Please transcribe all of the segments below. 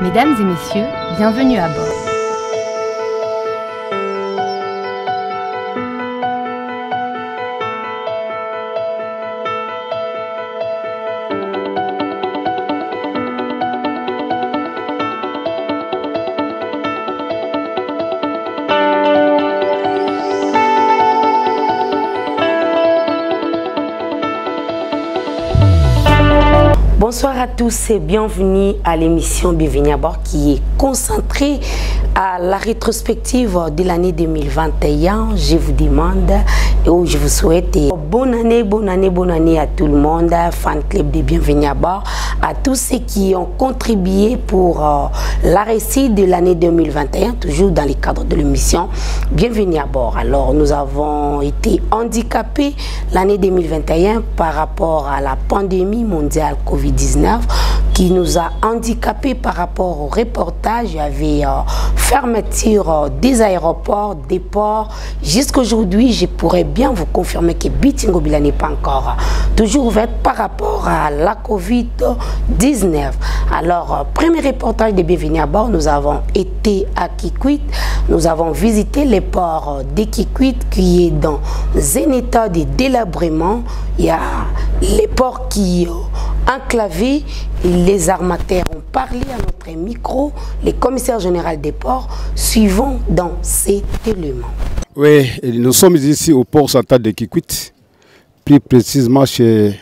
Mesdames et messieurs, bienvenue à bord. Bonsoir à tous et bienvenue à l'émission Bienvenue à bord qui est concentrée à la rétrospective de l'année 2021. Je vous demande et je vous souhaite bonne année à tout le monde, fan club de Bienvenue à bord, à tous ceux qui ont contribué pour la réussite de l'année 2021, toujours dans le cadre de l'émission Bienvenue à bord. Alors nous avons été handicapés l'année 2021 par rapport à la pandémie mondiale Covid-19 qui nous a handicapés par rapport au reportage. Il y avait fermeture des aéroports, des ports. Jusqu'aujourd'hui, je pourrais bien vous confirmer que Bitingo Bila n'est pas encore toujours ouvert par rapport à la Covid-19. Alors, premier reportage de Bienvenue à bord, nous avons été à Kikwit. Nous avons visité les ports de Kikwit qui est dans un état de délabrement. Il y a les ports qui enclavés et les armateurs ont parlé à notre micro, les commissaires généraux des ports, suivant dans cet élément. Oui, nous sommes ici au port central de Kikwit, plus précisément chez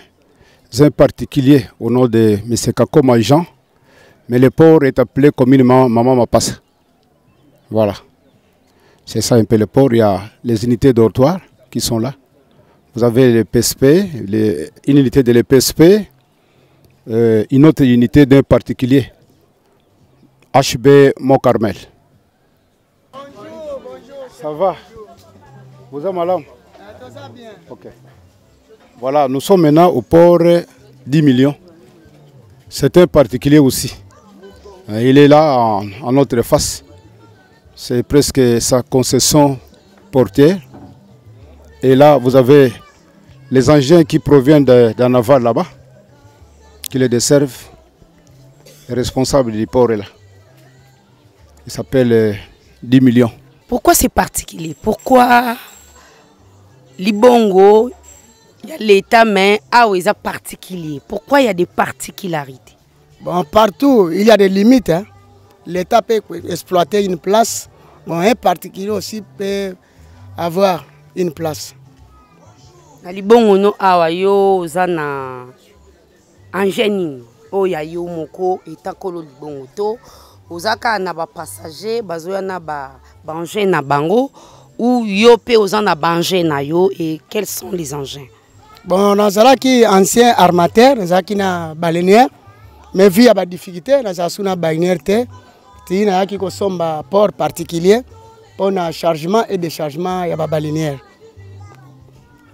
un particulier au nom de M. Kakoma Jean, mais le port est appelé communément Maman Mapassa. Voilà, c'est ça un peu le port. Il y a les unités dortoirs qui sont là. Vous avez les PSP, une unité de l'EPSP, une autre unité d'un particulier, HB Mont-Carmel. Bonjour. Ça va? Vous êtes malade? Bien. Ok. Voilà, nous sommes maintenant au port 10 millions. C'est un particulier aussi. Il est là en notre face. C'est presque sa concession portière. Et là, vous avez les engins qui proviennent d'un aval là-bas, qui les desservent. Le responsable du port est là. Il s'appelle 10 millions. Pourquoi c'est particulier? Pourquoi Libongo, il y a l'État, mais il y a particulier? Pourquoi il y a des particularités? Bon, partout, il y a des limites. Hein. L'État peut exploiter une place. Bon, un particulier aussi peut avoir une place. Libongo no awa yo zana engeni oya yo moko etakolo libongo to ozaka na ba passager bazoya na ba engin na bango ou yo pe ozana ba engin na yo et quels sont les engins? Bon, nazala qui ancien armateur, nazala qui na baleinière, mais vu à ba difficulté, nazala suna baleinière te, tina qui kosomba port particulier pour na chargement et déchargement ya ba baleinière.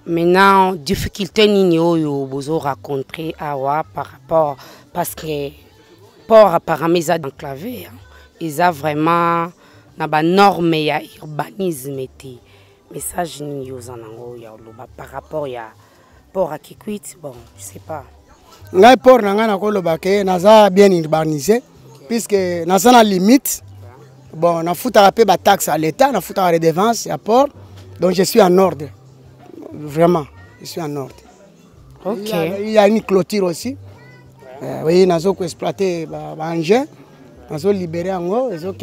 Maintenant, difficulté nini oyo bozo rencontrer awa par rapport parce que port apparemment ils ont enclavé, ils ont vraiment na ba norme ya urbanisme té message nini yo zanango ya loba par rapport ya port à Kikwit. Bon, je sais pas. Ngai port na ngana ko loba ke naza bien urbanisé puisque naza na limite. Bon, na futa pe ba taxe à l'état, na futa redevance à port. Donc je suis en ordre. Vraiment, je suis en ordre. Ok. Il y a une clôture aussi. Oui, nous avons exploité l'engin, nous avons libéré en haut, nous avons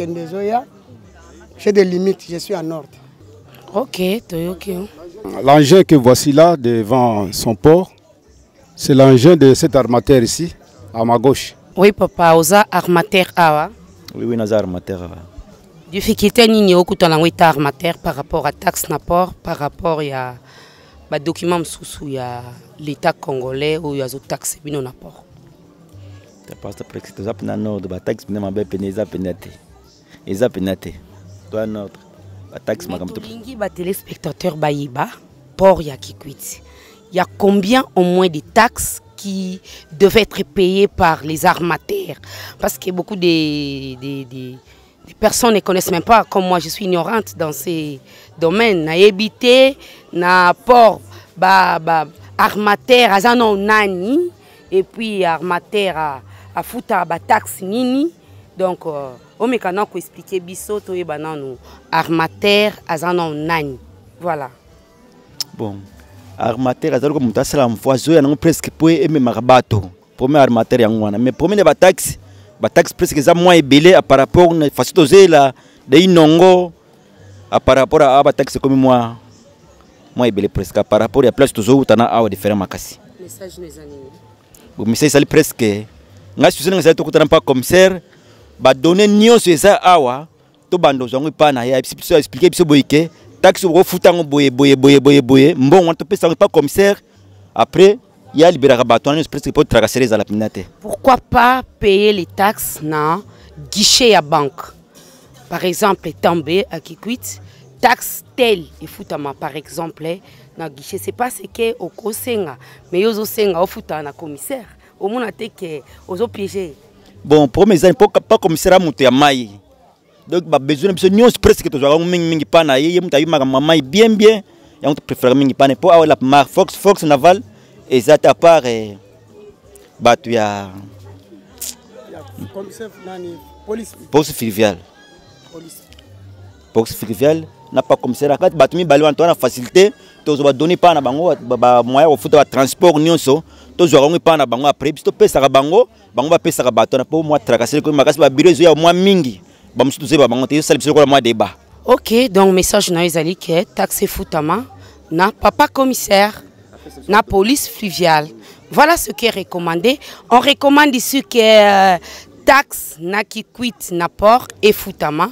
j'ai des limites, je suis en ordre. Ok, ok. L'engin que voici là devant son port, c'est l'engin de cet armateur ici, à ma gauche. Oui, papa, oza armateur awa. Oui, nous armateur awa. Difficulté nini okutanango ita armateur par rapport à taxe na port, par rapport à ba document msusu ya l'État congolais ou ya zo taxe bino na port. Parce que tu as un ordre, la taxe n'est pas pénalité. Ils ont pénalité. Tu as un ordre. La taxe n'est pas pénalité. Les téléspectateurs Baïba, port ya Kikwit. Il y a combien au moins de taxes qui devaient être payées par les armateurs? Parce que beaucoup de personnes ne connaissent même pas, comme moi je suis ignorante dans ces domaines. Na évité, na port, armateur, azano nani, et puis armateur a fouta ba taxe nini, Donc, au mécanon qu'on expliquer biso to e banano armateur azana nani. Voilà. Bon, armateur azalo comme mutasala mfoazo ya nango presque po eme marabato. Premier armateur yango wana mais premier ba taxi presque za moins belé par rapport na facile la de inongo par rapport à ba taxi comme moi belé presque par rapport à place toujours utana awa différent makasi. Message les amis. Bon message sali presque nga susena nga to kutana pas commissaire ba donner nyonso eza awa to bando zango pa na ya expliquer biso boyike taxi ko futango boye mbongo to pesa pas commissaire après il y a libéré rabatouane presque pour traverser les alapinate. Pourquoi pas payer les taxes na guichet à banque? Par exemple, També à Kikwit, taxe telle et foutama par exemple na guichet, c'est pas ce que au kosenga mais yozo senga au futa na commissaire. Au moins te que ozo piéger. Bon, pour mes amis, pas commissaire à monter à maï. Donc ba besoin de nous presque to zo mingi pa na ye muta yima mamai bien et on préfère mingi pa ne pour avoir la marque Fox Naval. Et ça à part tu y a police fluviale. Police fluviale n'a pas commissaire à quatre batumi balou Antoine facilité to zo donner pas na bango ba moyen au foot transport nyonso to zo ngi pa na bango après biso pesa ka bango ba pesa ka bato na pour moi tracasser ko makasi ba bureau ya moi mingi ba musu to ba bango te sala biso ko moi débat. OK, donc message na ezali que taxe futama na papa commissaire na police fluviale. Voilà ce qui est recommandé. On recommande ici que taxe na Kikwit na port et futama.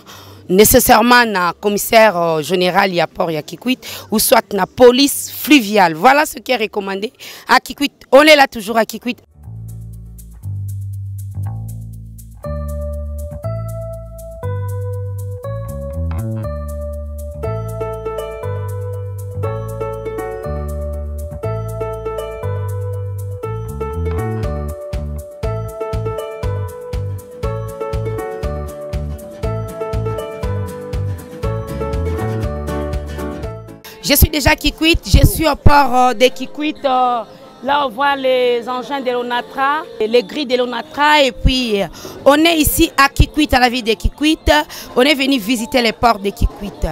Nécessairement na commissaire général ya port ya Kikwit ou soit na police fluviale. Voilà ce qui est recommandé à Kikwit. On est là toujours à Kikwit. Je suis déjà à Kikwit, je suis au port de Kikwit. Là, on voit les engins de l'ONATRA, les grilles de l'ONATRA. Et puis, on est ici à Kikwit, à la ville de Kikwit. On est venu visiter les ports de Kikwit.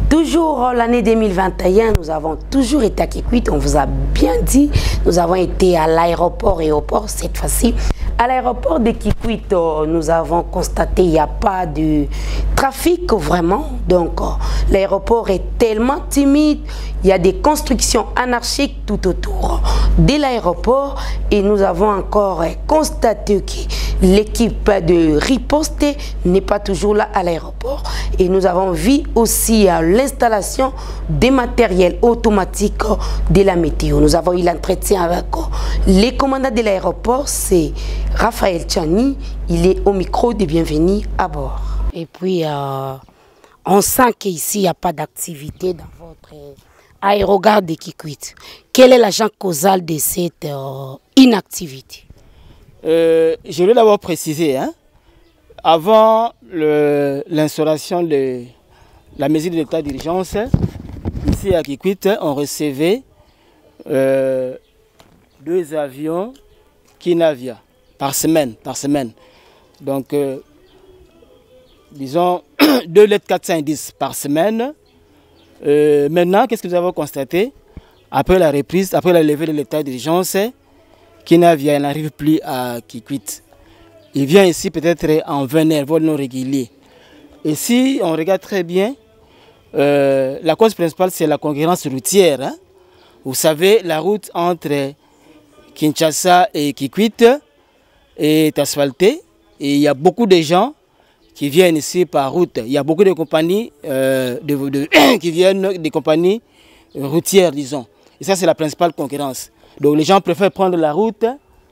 Toujours l'année 2021, nous avons toujours été à Kikwit. On vous a bien dit, nous avons été à l'aéroport et au port cette fois-ci. À l'aéroport de Kikwit, nous avons constaté qu'il n'y a pas de trafic vraiment. Donc, l'aéroport est tellement timide. Il y a des constructions anarchiques tout autour de l'aéroport. Et nous avons encore constaté que l'équipe de riposte n'est pas toujours là à l'aéroport. Et nous avons vu aussi l'installation des matériels automatiques de la météo. Nous avons eu l'entretien avec les commandants de l'aéroport, c'est Raphaël Tchani. Il est au micro de Bienvenue à bord. Et puis, on sent qu'ici, il n'y a pas d'activité dans votre aérogare de Kikwit. Quel est l'agent causal de cette inactivité? Je voulais d'abord préciser, hein, avant l'instauration de la mesure de l'état d'urgence, ici à Kikwit, on recevait 2 avions Kinavia par semaine. Donc, disons 2 lettres 410 par semaine. Maintenant, qu'est-ce que nous avons constaté? Après la reprise, après la levée de l'état d'urgence, Kinavia n'arrive plus à Kikwit. Il vient ici peut-être en VNR, vol non régulier. Et si on regarde très bien, la cause principale c'est la concurrence routière. Hein? Vous savez, la route entre Kinshasa et Kikwit est asphaltée et il y a beaucoup de gens qui viennent ici par route. Il y a beaucoup de compagnies qui viennent des compagnies routières, disons. Et ça, c'est la principale concurrence. Donc les gens préfèrent prendre la route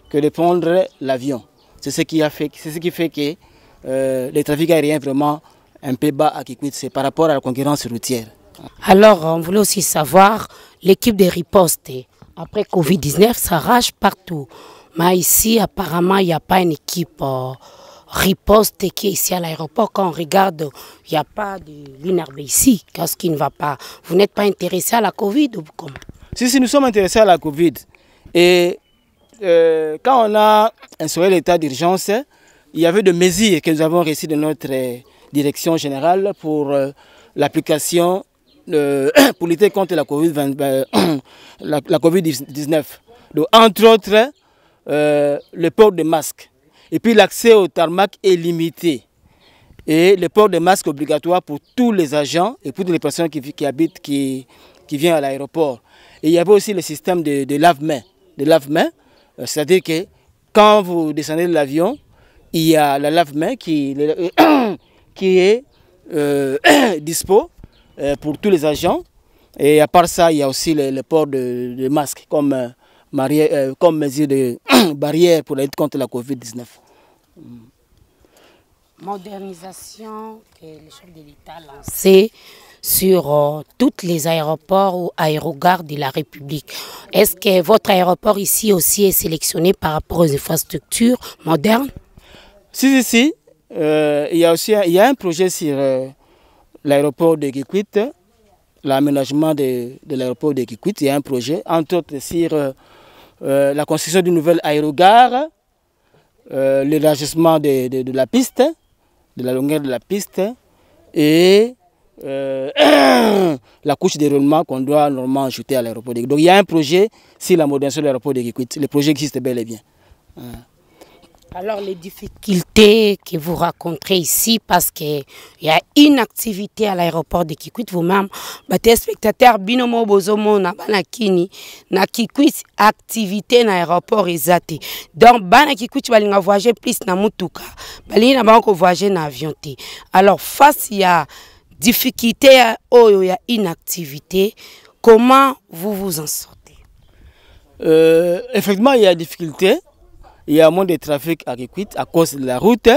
que de prendre l'avion. C'est ce qui fait que le trafic aérien est vraiment un peu bas à Kikwit. C'est par rapport à la concurrence routière. Alors, on voulait aussi savoir l'équipe de riposte. Après Covid-19, ça rage partout. Mais ici, apparemment, il n'y a pas une équipe riposte qui est ici à l'aéroport. Quand on regarde, il n'y a pas de l'INRB ici. Qu'est-ce qui ne va pas? Vous n'êtes pas intéressé à la Covid ou comment? Si, nous sommes intéressés à la Covid. Et quand on a instauré l'état d'urgence, il y avait des mesures que nous avons reçues de notre direction générale pour l'application, pour lutter contre la COVID-19. Donc, entre autres, le port de masques. Et puis l'accès au tarmac est limité. Et le port de masques obligatoire pour tous les agents et pour toutes les personnes qui habitent, qui viennent à l'aéroport. Et il y avait aussi le système de lave-mains. C'est-à-dire que quand vous descendez de l'avion, il y a la lave-main qui est dispo pour tous les agents. Et à part ça, il y a aussi le port de masques comme mesure de barrière pour lutter contre la COVID-19. Modernisation que le chef de l'État a lancée sur tous les aéroports ou aérogares de la République. Est-ce que votre aéroport ici aussi est sélectionné par rapport aux infrastructures modernes? Si. Il y a un projet sur l'aéroport de Kikwit, l'aménagement de l'aéroport de Kikwit. Il y a un projet, entre autres, sur la construction d'une nouvelle aérogare, l'élargissement de la piste, de la longueur de la piste et la couche de roulement qu'on doit normalement ajouter à l'aéroport de Kikwit. Donc il y a un projet sur la modernisation de l'aéroport de Kikwit. Le projet existe bel et bien. Alors les difficultés que vous rencontrez ici, parce qu'il y a une activité à l'aéroport de Kikwit, vous-même, les spectateurs binomo bozomo na banakini na Kikwit activité na aéroport ezate. Donc bana Kikwit balinga voyager plus na mutuka, balinga banko voyager na avion te. Alors face il y a difficulté il y a inactivité, comment vous vous en sortez? Effectivement, il y a difficulté. Il y a moins de trafic à Kikwit à cause de la route,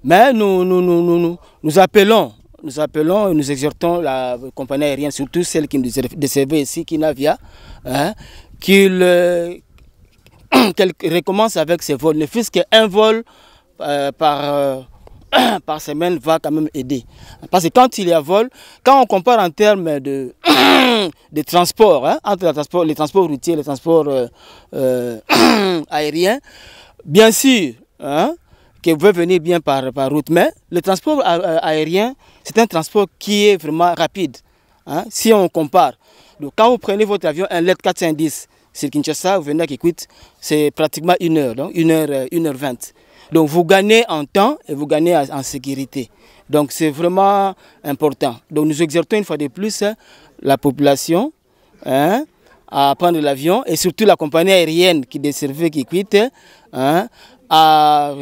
mais nous appelons et nous exhortons la compagnie aérienne, surtout celle qui nous desservait ici, Kinavia, qu'elle recommence avec ses vols. Ne fût-ce qu'un vol par semaine va quand même aider. Parce que quand il y a vol, quand on compare en termes de transport, entre les transports routiers et les transports aériens, bien sûr que vous pouvez venir bien par route, mais le transport aérien, c'est un transport qui est vraiment rapide, si on compare. Donc quand vous prenez votre avion, un LED 410 sur Kinshasa, vous venez à Kikwit, c'est pratiquement 1 heure, donc 1h20. Donc vous gagnez en temps et vous gagnez en sécurité. Donc c'est vraiment important. Donc nous exhortons une fois de plus la population à prendre l'avion et surtout la compagnie aérienne qui desservait Kikwit à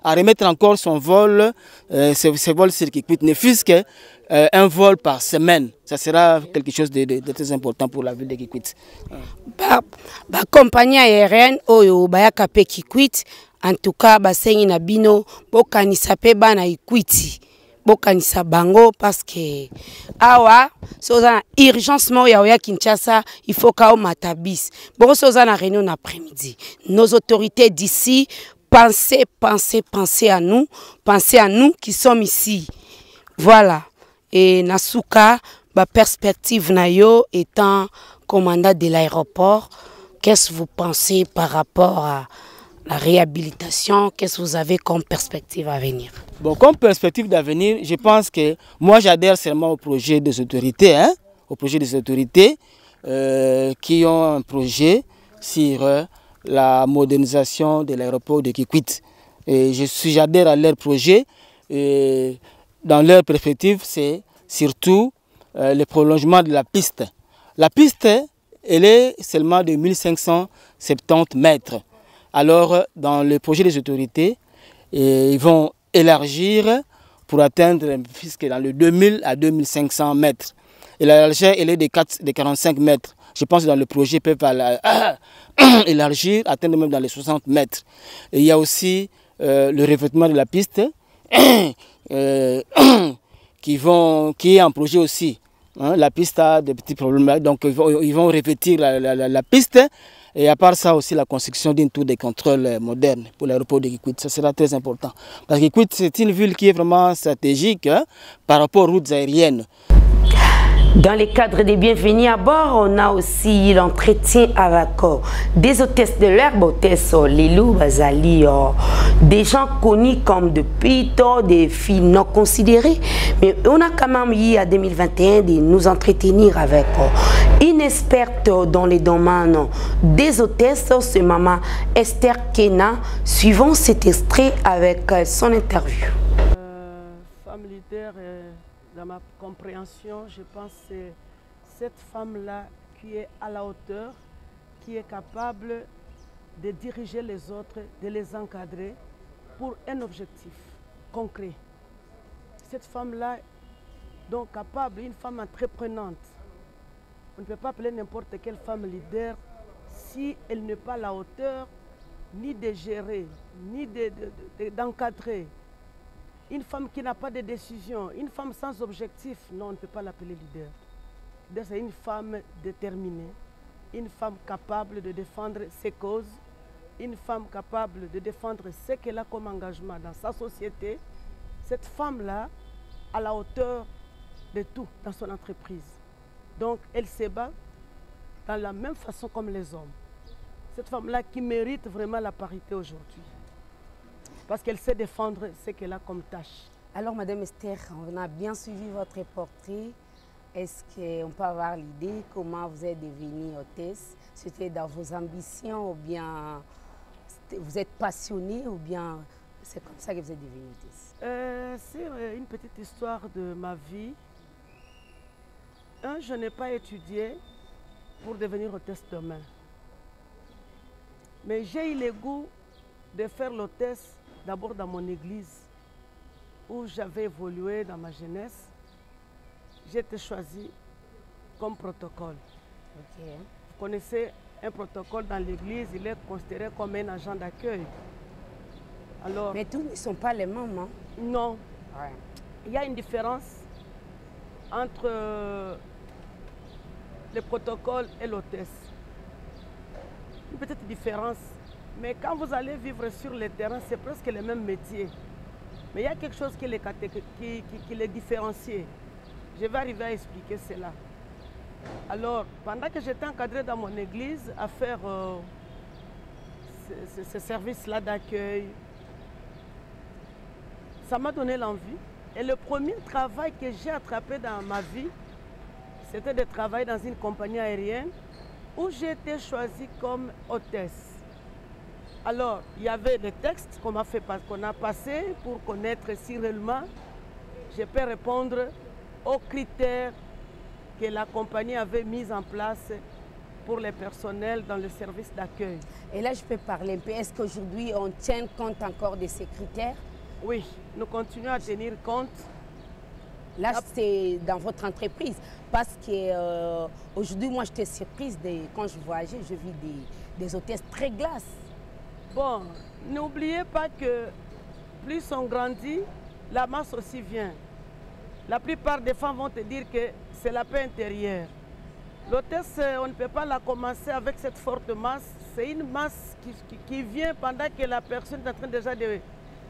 remettre encore son vol, ses vols sur Kikwit, ne fût-ce qu'un vol par semaine. Ça sera quelque chose de très important pour la ville de Kikwit. La compagnie aérienne oyo bayaka pe Kikwit, en tout cas basengi na bino bokanisa pe bana Kikwiti. Bokanisa bango parce que awa soza urgence mo ya Kinshasa, il faut ka o matabis. Bon soza na réunion après-midi. Nos autorités d'ici pensez à nous qui sommes ici. Voilà. Et Nasuka, ba perspective na yo étant commandant de l'aéroport, qu'est-ce que vous pensez par rapport à la réhabilitation? Qu'est-ce que vous avez comme perspective à venir? Bon, comme perspective d'avenir, je pense que moi j'adhère seulement au projet des autorités, au projet des autorités qui ont un projet sur la modernisation de l'aéroport de Kikwit. Et j'adhère à leur projet. Et dans leur perspective, c'est surtout le prolongement de la piste. La piste, elle est seulement de 1570 mètres. Alors, dans le projet des autorités, ils vont élargir pour atteindre puisque dans le 2000 à 2500 mètres. Et la largeur, elle est de 45 mètres. Je pense que dans le projet, ils peuvent élargir, atteindre même dans les 60 mètres. Et il y a aussi le revêtement de la piste qui est en projet aussi. La piste a des petits problèmes, donc ils vont revêtir la piste. Et à part ça aussi, la construction d'une tour de contrôle moderne pour l'aéroport de Kikwit, ça sera très important. Parce que Kikwit, c'est une ville qui est vraiment stratégique par rapport aux routes aériennes. Dans le cadre des bienvenus à bord, on a aussi l'entretien avec des hôtesses de l'air, hôtesses Lilou, Bazali, des gens connus comme de putes, des filles non considérées. Mais on a quand même eu à 2021 de nous entretenir avec une experte dans les domaines des hôtesses, c'est maman Esther Kena. Suivons cet extrait avec son interview. Femme leader, dans ma compréhension, je pense que c'est cette femme-là qui est à la hauteur, qui est capable de diriger les autres, de les encadrer pour un objectif concret. Cette femme-là, donc capable, une femme entreprenante. On ne peut pas appeler n'importe quelle femme leader si elle n'est pas à la hauteur ni de gérer, ni d'encadrer. Une femme qui n'a pas de décision, une femme sans objectif, non, on ne peut pas l'appeler leader. C'est une femme déterminée, une femme capable de défendre ses causes, une femme capable de défendre ce qu'elle a comme engagement dans sa société. Cette femme-là, à la hauteur de tout dans son entreprise. Donc, elle se bat dans la même façon comme les hommes. Cette femme-là qui mérite vraiment la parité aujourd'hui. Parce qu'elle sait défendre ce qu'elle a comme tâche. Alors, Madame Esther, on a bien suivi votre portrait. Est-ce qu'on peut avoir l'idée comment vous êtes devenue hôtesse? C'était dans vos ambitions ou bien vous êtes passionnée ou bien c'est comme ça que vous êtes devenue hôtesse? C'est une petite histoire de ma vie. Je n'ai pas étudié pour devenir hôtesse demain. Mais j'ai eu le goût de faire l'hôtesse d'abord dans mon église où j'avais évolué dans ma jeunesse. J'ai été choisie comme protocole. Okay. Vous connaissez un protocole dans l'église, il est considéré comme un agent d'accueil. Alors, mais tous ne sont pas les mêmes, hein? Non. Ouais. Il y a une différence entre le protocole et l'hôtesse. Une petite différence. Mais quand vous allez vivre sur le terrain, c'est presque le même métier. Mais il y a quelque chose qui les différencie. Je vais arriver à expliquer cela. Alors, pendant que j'étais encadrée dans mon église à faire ce service-là d'accueil, ça m'a donné l'envie. Et le premier travail que j'ai attrapé dans ma vie, c'était de travailler dans une compagnie aérienne où j'ai été choisie comme hôtesse. Alors, il y avait les textes qu'on a passés pour connaître si réellement je peux répondre aux critères que la compagnie avait mis en place pour les personnels dans le service d'accueil. Et là, je peux parler un peu. Est-ce qu'aujourd'hui, on tient compte encore de ces critères? Oui, nous continuons à tenir compte. Là, c'est dans votre entreprise. Parce que aujourd'hui, moi, j'étais surprise quand je voyageais, je vis des hôtesses très glaces. Bon, n'oubliez pas que plus on grandit, la masse aussi vient. La plupart des femmes vont te dire que c'est la paix intérieure. L'hôtesse, on ne peut pas la commencer avec cette forte masse. C'est une masse qui vient pendant que la personne est en train déjà de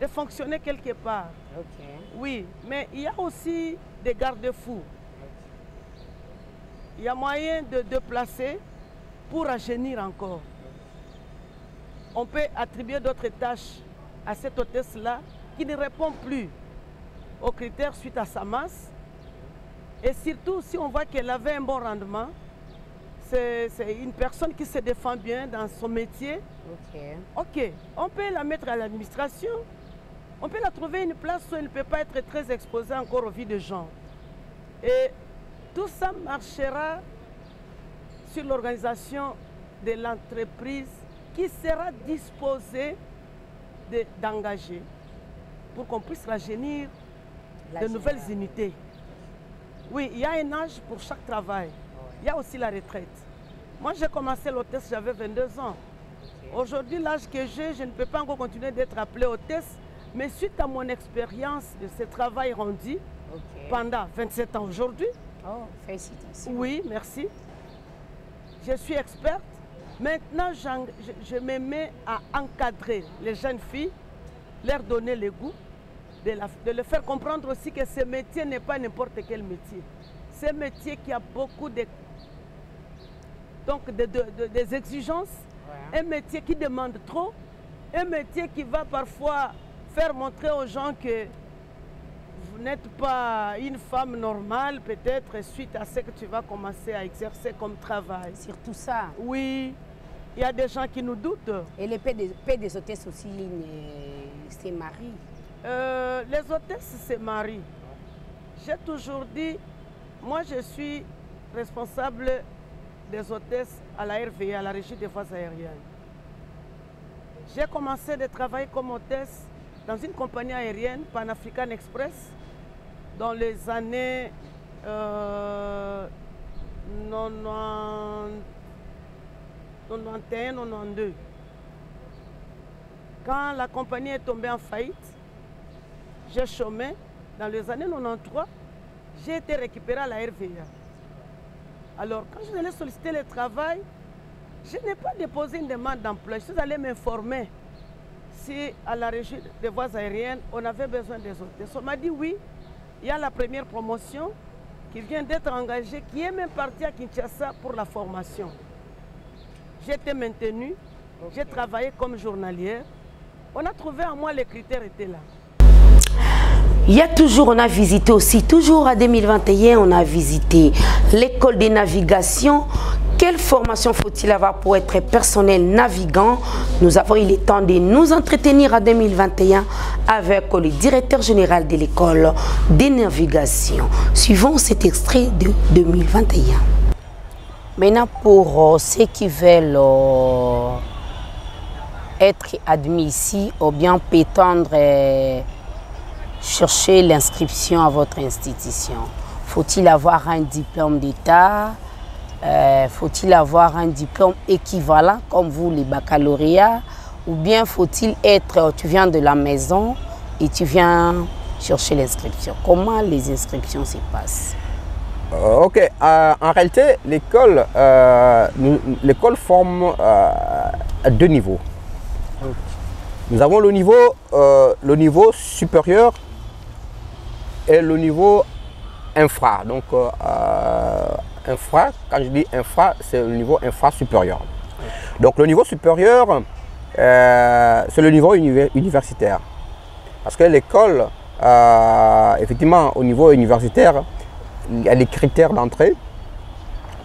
fonctionner quelque part. Okay. Oui, mais il y a aussi des garde-fous. Il y a moyen de placer pour rajeunir encore. On peut attribuer d'autres tâches à cette hôtesse-là qui ne répond plus aux critères suite à sa masse. Et surtout, si on voit qu'elle avait un bon rendement, c'est une personne qui se défend bien dans son métier. Ok, on peut la mettre à l'administration, on peut la trouver une place où elle ne peut pas être très exposée encore aux vies des gens. Et tout ça marchera sur l'organisation de l'entreprise qui sera disposée d'engager pour qu'on puisse rajeunir de nouvelles unités. Oui, il y a un âge pour chaque travail. Il y a aussi la retraite. Moi, j'ai commencé l'hôtesse, j'avais 22 ans. Aujourd'hui, l'âge que j'ai, je ne peux pas encore continuer d'être appelée hôtesse, mais suite à mon expérience de ce travail rendu pendant 27 ans aujourd'hui. Oh, félicitations. Oui, merci. Je suis experte. Maintenant, je me mets à encadrer les jeunes filles, leur donner le goût, de leur faire comprendre aussi que ce métier n'est pas n'importe quel métier. C'est un métier qui a beaucoup des exigences, un métier qui demande trop, un métier qui va parfois faire montrer aux gens que vous n'êtes pas une femme normale, peut-être suite à ce que tu vas commencer à exercer comme travail. Surtout ça. Oui, il y a des gens qui nous doutent. Et les paix des hôtesses aussi, c'est Marie. Les hôtesses, c'est Marie. J'ai toujours dit, moi je suis responsable des hôtesses à la RVA, à la Régie des voies aériennes. J'ai commencé de travailler comme hôtesse dans une compagnie aérienne, Pan African Express, dans les années 91-92. Quand la compagnie est tombée en faillite, j'ai chômé. Dans les années 93, j'ai été récupéré à la RVA. Alors, quand je allais solliciter le travail, je n'ai pas déposé une demande d'emploi. Je suis allé m'informer si à la Régie des voies aériennes, on avait besoin des hôtesses. On m'a dit oui, il y a la première promotion qui vient d'être engagée, qui est même partie à Kinshasa pour la formation. J'ai été maintenue, j'ai travaillé comme journalière. On a trouvé en moi, les critères étaient là. Il y a toujours, on a visité aussi, toujours à 2021, on a visité l'école de navigation. Quelle formation faut-il avoir pour être personnel navigant? Nous avons eu le temps de nous entretenir à 2021 avec le directeur général de l'école de navigation. Suivons cet extrait de 2021. Maintenant, pour ceux qui veulent être admis ici ou bien prétendre chercher l'inscription à votre institution, faut-il avoir un diplôme d'État? Faut-il avoir un diplôme équivalent comme vous, les baccalauréats? Ou bien faut-il être, tu viens de la maison et tu viens chercher l'inscription? Comment les inscriptions se passent? Ok, en réalité, l'école forme à deux niveaux. Nous avons le niveau supérieur et le niveau infra. Donc, infra, quand je dis infra, c'est le niveau infra supérieur. Donc, le niveau supérieur, c'est le niveau universitaire. Parce que l'école, effectivement, au niveau universitaire, il y a des critères d'entrée.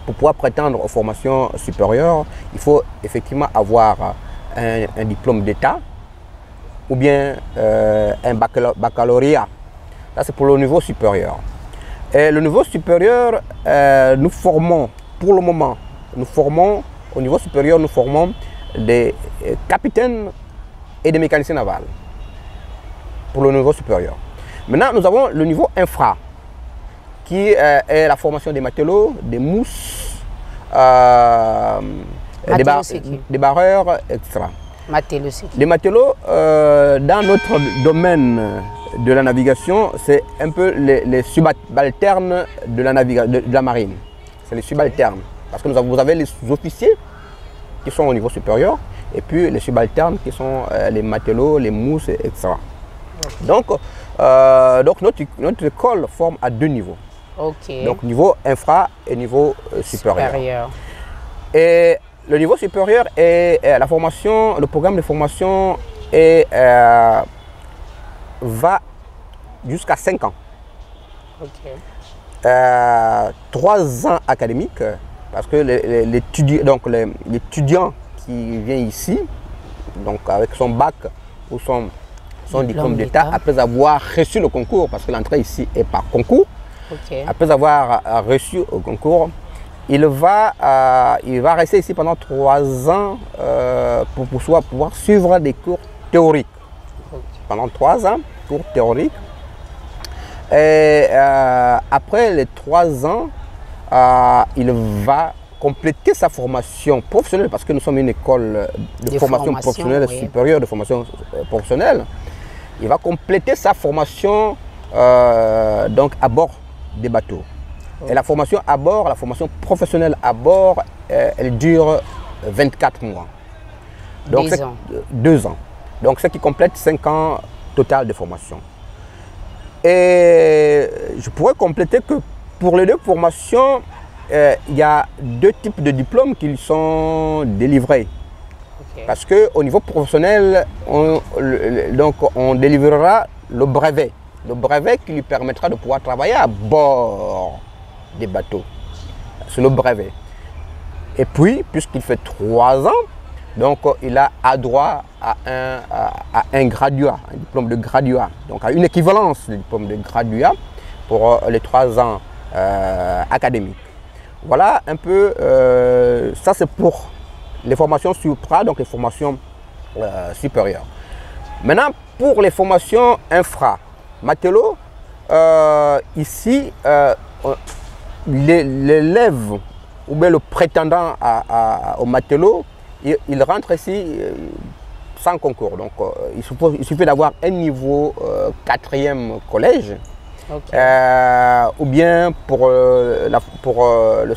Pour pouvoir prétendre aux formations supérieures, il faut effectivement avoir un diplôme d'État ou bien un baccalauréat. Ça, c'est pour le niveau supérieur. Et le niveau supérieur, nous formons, pour le moment, au niveau supérieur, nous formons des capitaines et des mécaniciens navals. Pour le niveau supérieur. Maintenant, nous avons le niveau infra, qui est la formation des matelots, des mousses, des barreurs, etc. Les matelots, dans notre domaine de la navigation, c'est un peu les subalternes de la marine. C'est les subalternes. Parce que vous avez les officiers qui sont au niveau supérieur et puis les subalternes qui sont les matelots, les mousses, etc. Donc notre école forme à deux niveaux. Okay. Donc niveau infra et niveau supérieur. Et le niveau supérieur est la formation, le programme de formation va jusqu'à 5 ans. Okay. 3 ans académiques, parce que l'étudiant qui vient ici, donc avec son bac ou son diplôme d'État, après avoir reçu le concours, parce que l'entrée ici est par concours, okay. Après avoir reçu au concours, il va rester ici pendant 3 ans pour pouvoir suivre des cours théoriques. Okay. Pendant 3 ans, cours théoriques. Et après les 3 ans, il va compléter sa formation professionnelle, parce que nous sommes une école de formation professionnelle, oui, supérieure de formation professionnelle. Il va compléter sa formation donc à bord des bateaux. Et la formation à bord, la formation professionnelle à bord, elle dure 24 mois. Donc 2 ans. Donc ce qui complète 5 ans total de formation. Et je pourrais compléter que pour les deux formations, il y a 2 types de diplômes qui sont délivrés. Parce qu'au niveau professionnel, on délivrera le brevet. Le brevet qui lui permettra de pouvoir travailler à bord des bateaux. C'est le brevet. Et puis, puisqu'il fait 3 ans, donc il a droit à un graduat, un diplôme de graduat. Donc à une équivalence du diplôme de graduat pour les 3 ans académiques. Voilà un peu, ça c'est pour les formations supra, donc les formations supérieures. Maintenant, pour les formations infra, matelot, ici, l'élève ou bien le prétendant au matelot, il rentre ici sans concours. Donc, il suffit d'avoir un niveau 4e collège. Ou bien pour le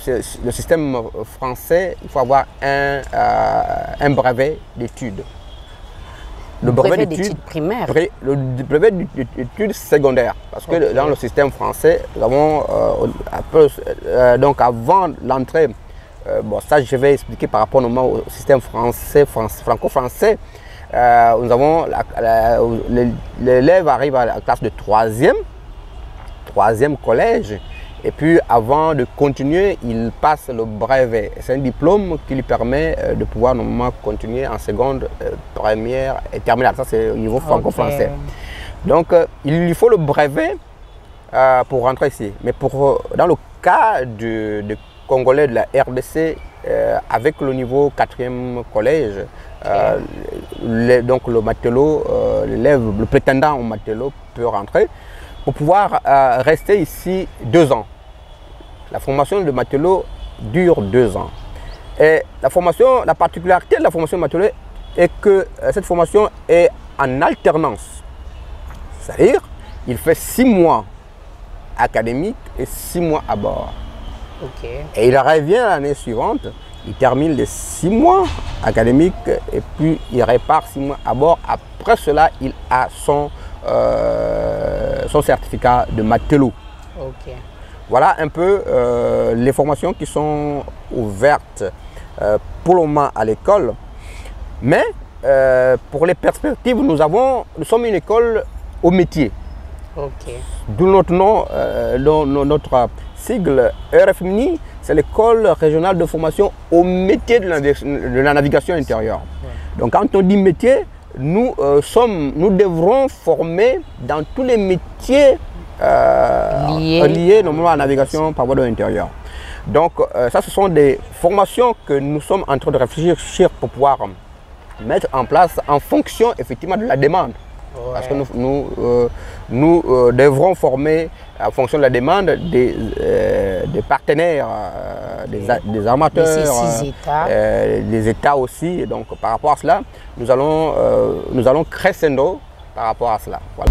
système français, il faut avoir un brevet d'études. Le brevet d'études primaires. Le brevet d'études secondaires. Parce que dans le système français, nous avons, donc avant l'entrée, bon, ça je vais expliquer par rapport au système français, franco-français. Nous avons l'élève arrive à la classe de 3e collège, et puis avant de continuer, il passe le brevet. C'est un diplôme qui lui permet de pouvoir normalement continuer en seconde, première et terminale. Ça, c'est au niveau franco-français. Donc, il lui faut le brevet pour rentrer ici. Mais dans le cas de Congolais de la RDC, avec le niveau 4e collège, donc le matelot, l'élève, le prétendant au matelot peut rentrer pour pouvoir rester ici 2 ans. La formation de matelot dure 2 ans. Et la particularité de la formation de matelot est que cette formation est en alternance. C'est-à-dire, il fait 6 mois académiques et 6 mois à bord. Et il revient l'année suivante, il termine les 6 mois académiques et puis il répart 6 mois à bord. Après cela, il a son certificat de matelot. Voilà un peu les formations qui sont ouvertes pour le moment à l'école. Mais pour les perspectives, nous sommes une école au métier. D'où notre nom, notre sigle RFMNI, c'est l'école régionale de formation au métier de la navigation intérieure. Donc quand on dit métier, nous devrons former dans tous les métiers liés normalement à la navigation par voie de l'intérieur. Donc ça, ce sont des formations que nous sommes en train de réfléchir pour pouvoir mettre en place en fonction effectivement de la demande. Parce que nous devrons former en fonction de la demande des partenaires, des armateurs, des États aussi. Donc par rapport à cela, nous allons crescendo par rapport à cela. Voilà.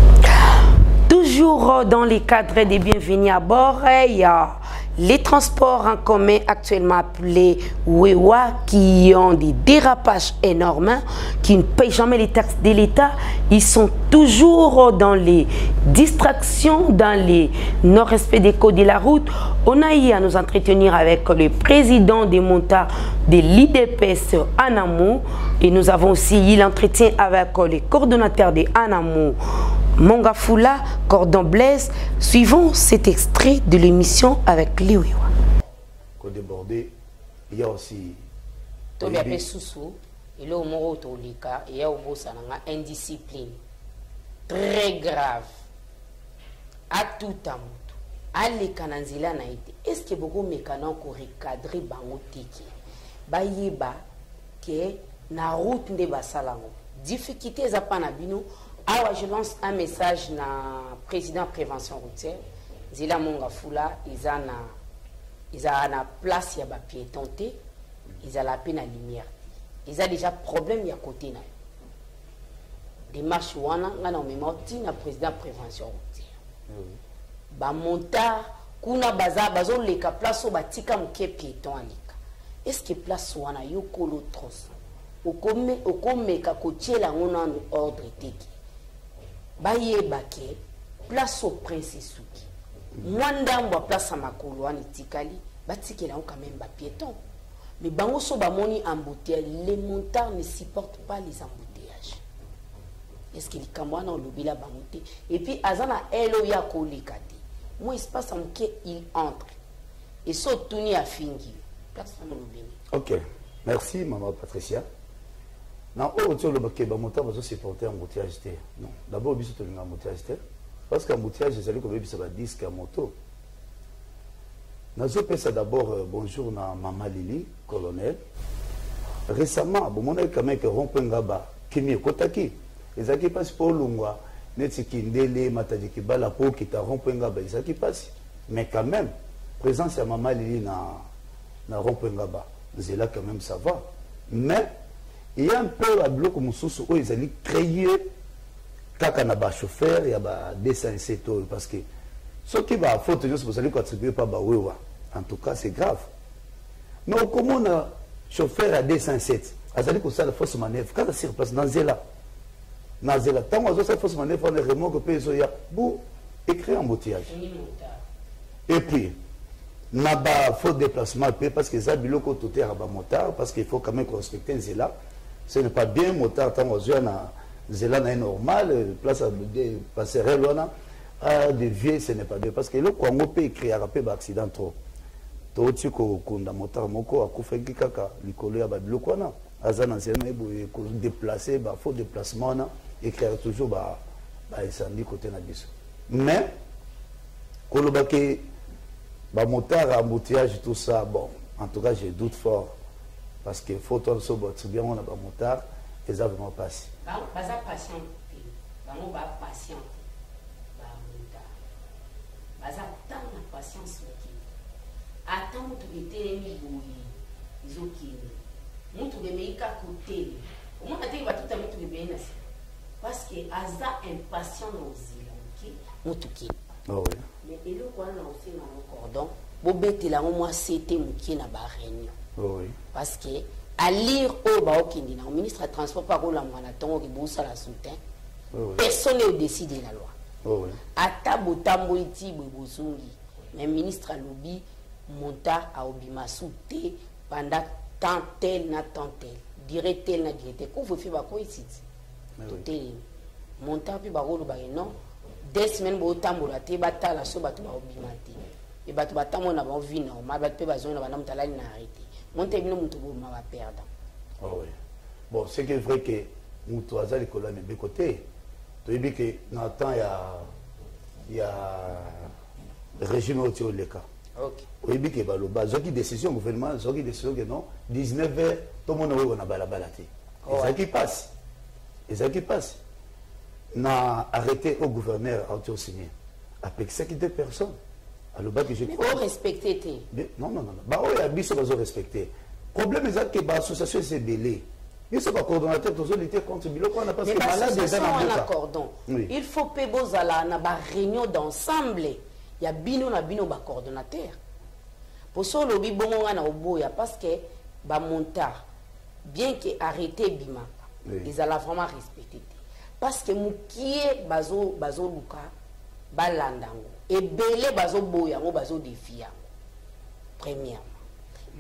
Toujours dans les cadres des bienvenus à bord, il y a les transports en commun actuellement appelés WEWA qui ont des dérapages énormes, qui ne payent jamais les taxes de l'État. Ils sont toujours dans les distractions, dans les non-respect des codes de la route. On a eu à nous entretenir avec le président des montards de l'IDPS Anamou et nous avons aussi eu l'entretien avec le coordonnateur de Anamou, Mongafula, Cordon Blaise. Suivons cet extrait de l'émission avec Liwiwa. Quand débordé, il y a aussi... Il y a indiscipline très grave à tout temps. Allez kananzila na été. Est-ce que beaucoup mécanos ko recadrer bango tiki bayeba que na route de basalango difficulté za pana bino. Alors je lance un message na président prévention routière Zila Mongafula ils a na place ya ba piéton té ils a la peine à lumière ils a déjà problème ya côté na démarche wana ngana memoti na président prévention routière ba monta kuna bazo leka place au batika muke piéton alika est-ce que place wana yokolo tros okomeka kotiela ngona no ordre teki bayeba ke place au prince suki mwanda mwa place makolo wana tikali batikela quand même ba piéton Mais bango so bamoni embouteillage, les montards ne supportent pas les embouteillages. Est-ce qu'il kamwana olobila bamoute? Et puis azana elo ya kolikati. Moi il se passe en que il entre. Et so tuni a fingi. Ok, merci maman Patricia. Non, oh tu le baké bamontard va se supporter embouteillage. Non, d'abord biso to linga embouteillage. Parce qu'embouteillage c'est celui que biso ba disque à moto. Je pense d'abord bonjour à Maman Lili, colonel. Récemment, bon, on a quand même que Rompengaba, Kimi Kotaki, les qui passent pour Lungwa, Netsikindele, Matadiki Bala, pour qui t'a Rompengaba, les qui passent. Mais quand même, présence à Maman Lili na Rompengaba, c'est là quand même ça va. Mais il y a un peu à bloc comme sous où ils allaient créer Kakanaba chauffeur, il y a des senseteurs parce que ce qui va faute, vous allez contribuer pas Bawewa. En tout cas, c'est grave. Mais comment on a chauffeur à 207, c'est-à-dire que ça la fausse manœuvre, quand ça se replace dans Zela, tant qu'on a cette fausse manœuvre, on est vraiment que il y a pour écrire un embouteillage. Et puis, on a pas faux déplacement, parce que ça, il faut tout à motard, parce qu'il faut quand même respecter Zela. Ce n'est pas bien motard, tant qu'on a Zela n'est normal, place à passerelle, à dévier, ce n'est pas bien. Parce que le Congo peut écrire un accident trop. Tout kunda motar moko akufeki kaka likolo ya babiloko wana aza na nzela ko déplacer ba faux déplacement na écrire toujours ba incendie côté na biso. Mais koloba ke ba motar embouteillage tout ça bon en tout cas j'ai doute fort parce que faut tout so bien on a ba motar et ça vraiment passé. Ba patient ba mo ba patient ba motar. Ba za tant na patience attends mutu ketele boyi izokini mutu bemeika kotele omona te batuta mutu bebena parce que aza impatient nozila ok mutu ki oh oui mais eloko wana aussi na cordon bobetela ngo moi c'était muki na ba réunion oh oui parce que à lire au ba okindi na ministre de transport par la mwana tongo ki busa la soutien oh oui. Personne ne décide la loi oh oui ata botambo iti bozungi mais ministre alobi monta à Obimasu T pendant tant tel na tant tel direct tel na direct qu'on veut faire quoi ici tout est monta puis bagolo ba non 2 semaines bo tambola te batala so batu ba Obimati et batu batamo na ba vie normal batu pe bazona na banam talali na arrêté monta bino mutu bo ma va perdre oh oui bon c'est que vrai que mutu azali kola ne be côté to yebi que na temps il y a régime au Tioleka. Ok. Oui, bien que baloba, zoki décision gouvernement, zoki décision que non, 19h, tout le monde a balabalati. Et ça qui passe. Et ça qui passe. N'a arrêté au gouverneur à signé. Avec 52 personnes. Alors, que je crois. Mais vous respectez. Non. Bah, oui, il y a respecter. Le problème est que l'association s'est belée. Il faut pas coordonnateur tous lutter contre le qu'on a parce que malade déjà dans il faut que vous allez na réunion d'ensemble. Il y a bino na bino ba coordonnateur. Pour ça le bi bongo na oboya parce que ba montar bien que arrêté bima. Ils allaient vraiment respecter. Parce que mukie bazo luka balandango et belé bazo boya ngo bazo défier. Premièrement.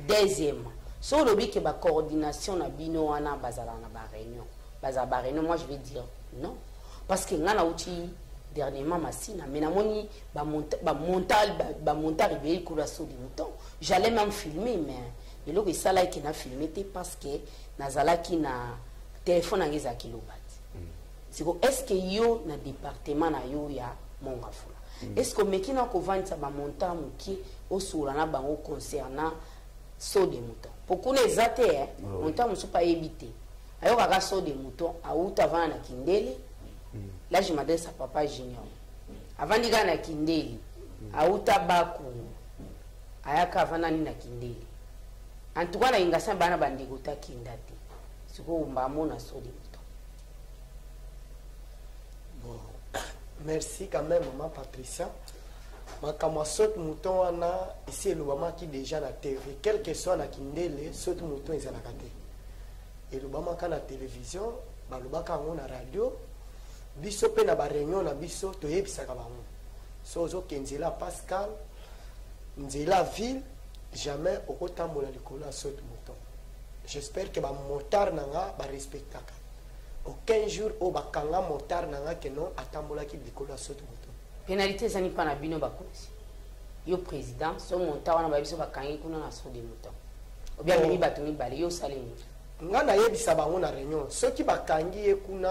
Deuxièmement, sur le bi que ba coordination na bino wana bazala na ba réunion. Ba réunion moi je vais dire non parce que ngana uti dernièrement Massina mais namoni ba montar ibeli kula so di mouton j'allais même filmer mais le que ça là qui n'a filmé parce que nazala qui na téléphone angeza kilobati siko est-ce que yo na département na yo ya mongafula est-ce que mekina ko vanta ba montar muki osula na bango concernant so de mouton pour les athées montar musu pas éviter ayo kaka so de mouton a uta vana kindele. Là, je m'adresse à papa Junior. Avant de gagner Kindeli, à Outabaku, à Yakavanani na Kindeli. En tout cas, il y a un bana bandigota Kindati. C'est quoi, on va m'en sortir. Bon, merci quand même, maman Patricia. Ma kama saute mouton ana ici le maman qui déjà na TV, quel que soit na Kindeli, saute mouton ils à la kate. Et le maman quand la télévision, bah le baka on a radio. Biso pe na ba réunion na biso toyebisaka bango so zo kenzela Pascal nzela ville jamais okotambola likolo ya saute mouton. J'espère que ba motard nanga ba respectaka. Aucun jour au bakanga motard nanga que non atambola ki likolo ya saute mouton. Pénalité zani pa na bino bakonzi. Yo président so monta wana ba biso bakangi kuna na saute mouton. Obia mimi bato mibale yo salemi. Nga na yebisa bango na réunion soki bakangi ye kuna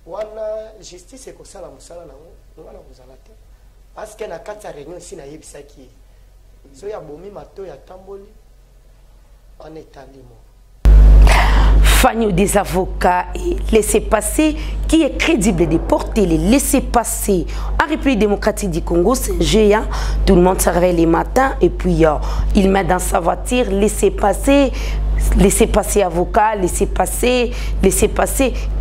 wana justice ekosala mosala nango nga na kozala te parce que na kati ya réunion si na yebisaki ye so ya bomi mato ya tamboli wana etali mo. Fanny des avocats et laissez-passer qui est crédible de porter les laissez-passer en République démocratique du Congo, c'est géant. Tout le monde se réveille les matins et puis il met dans sa voiture laissez-passer avocat, laissez-passer.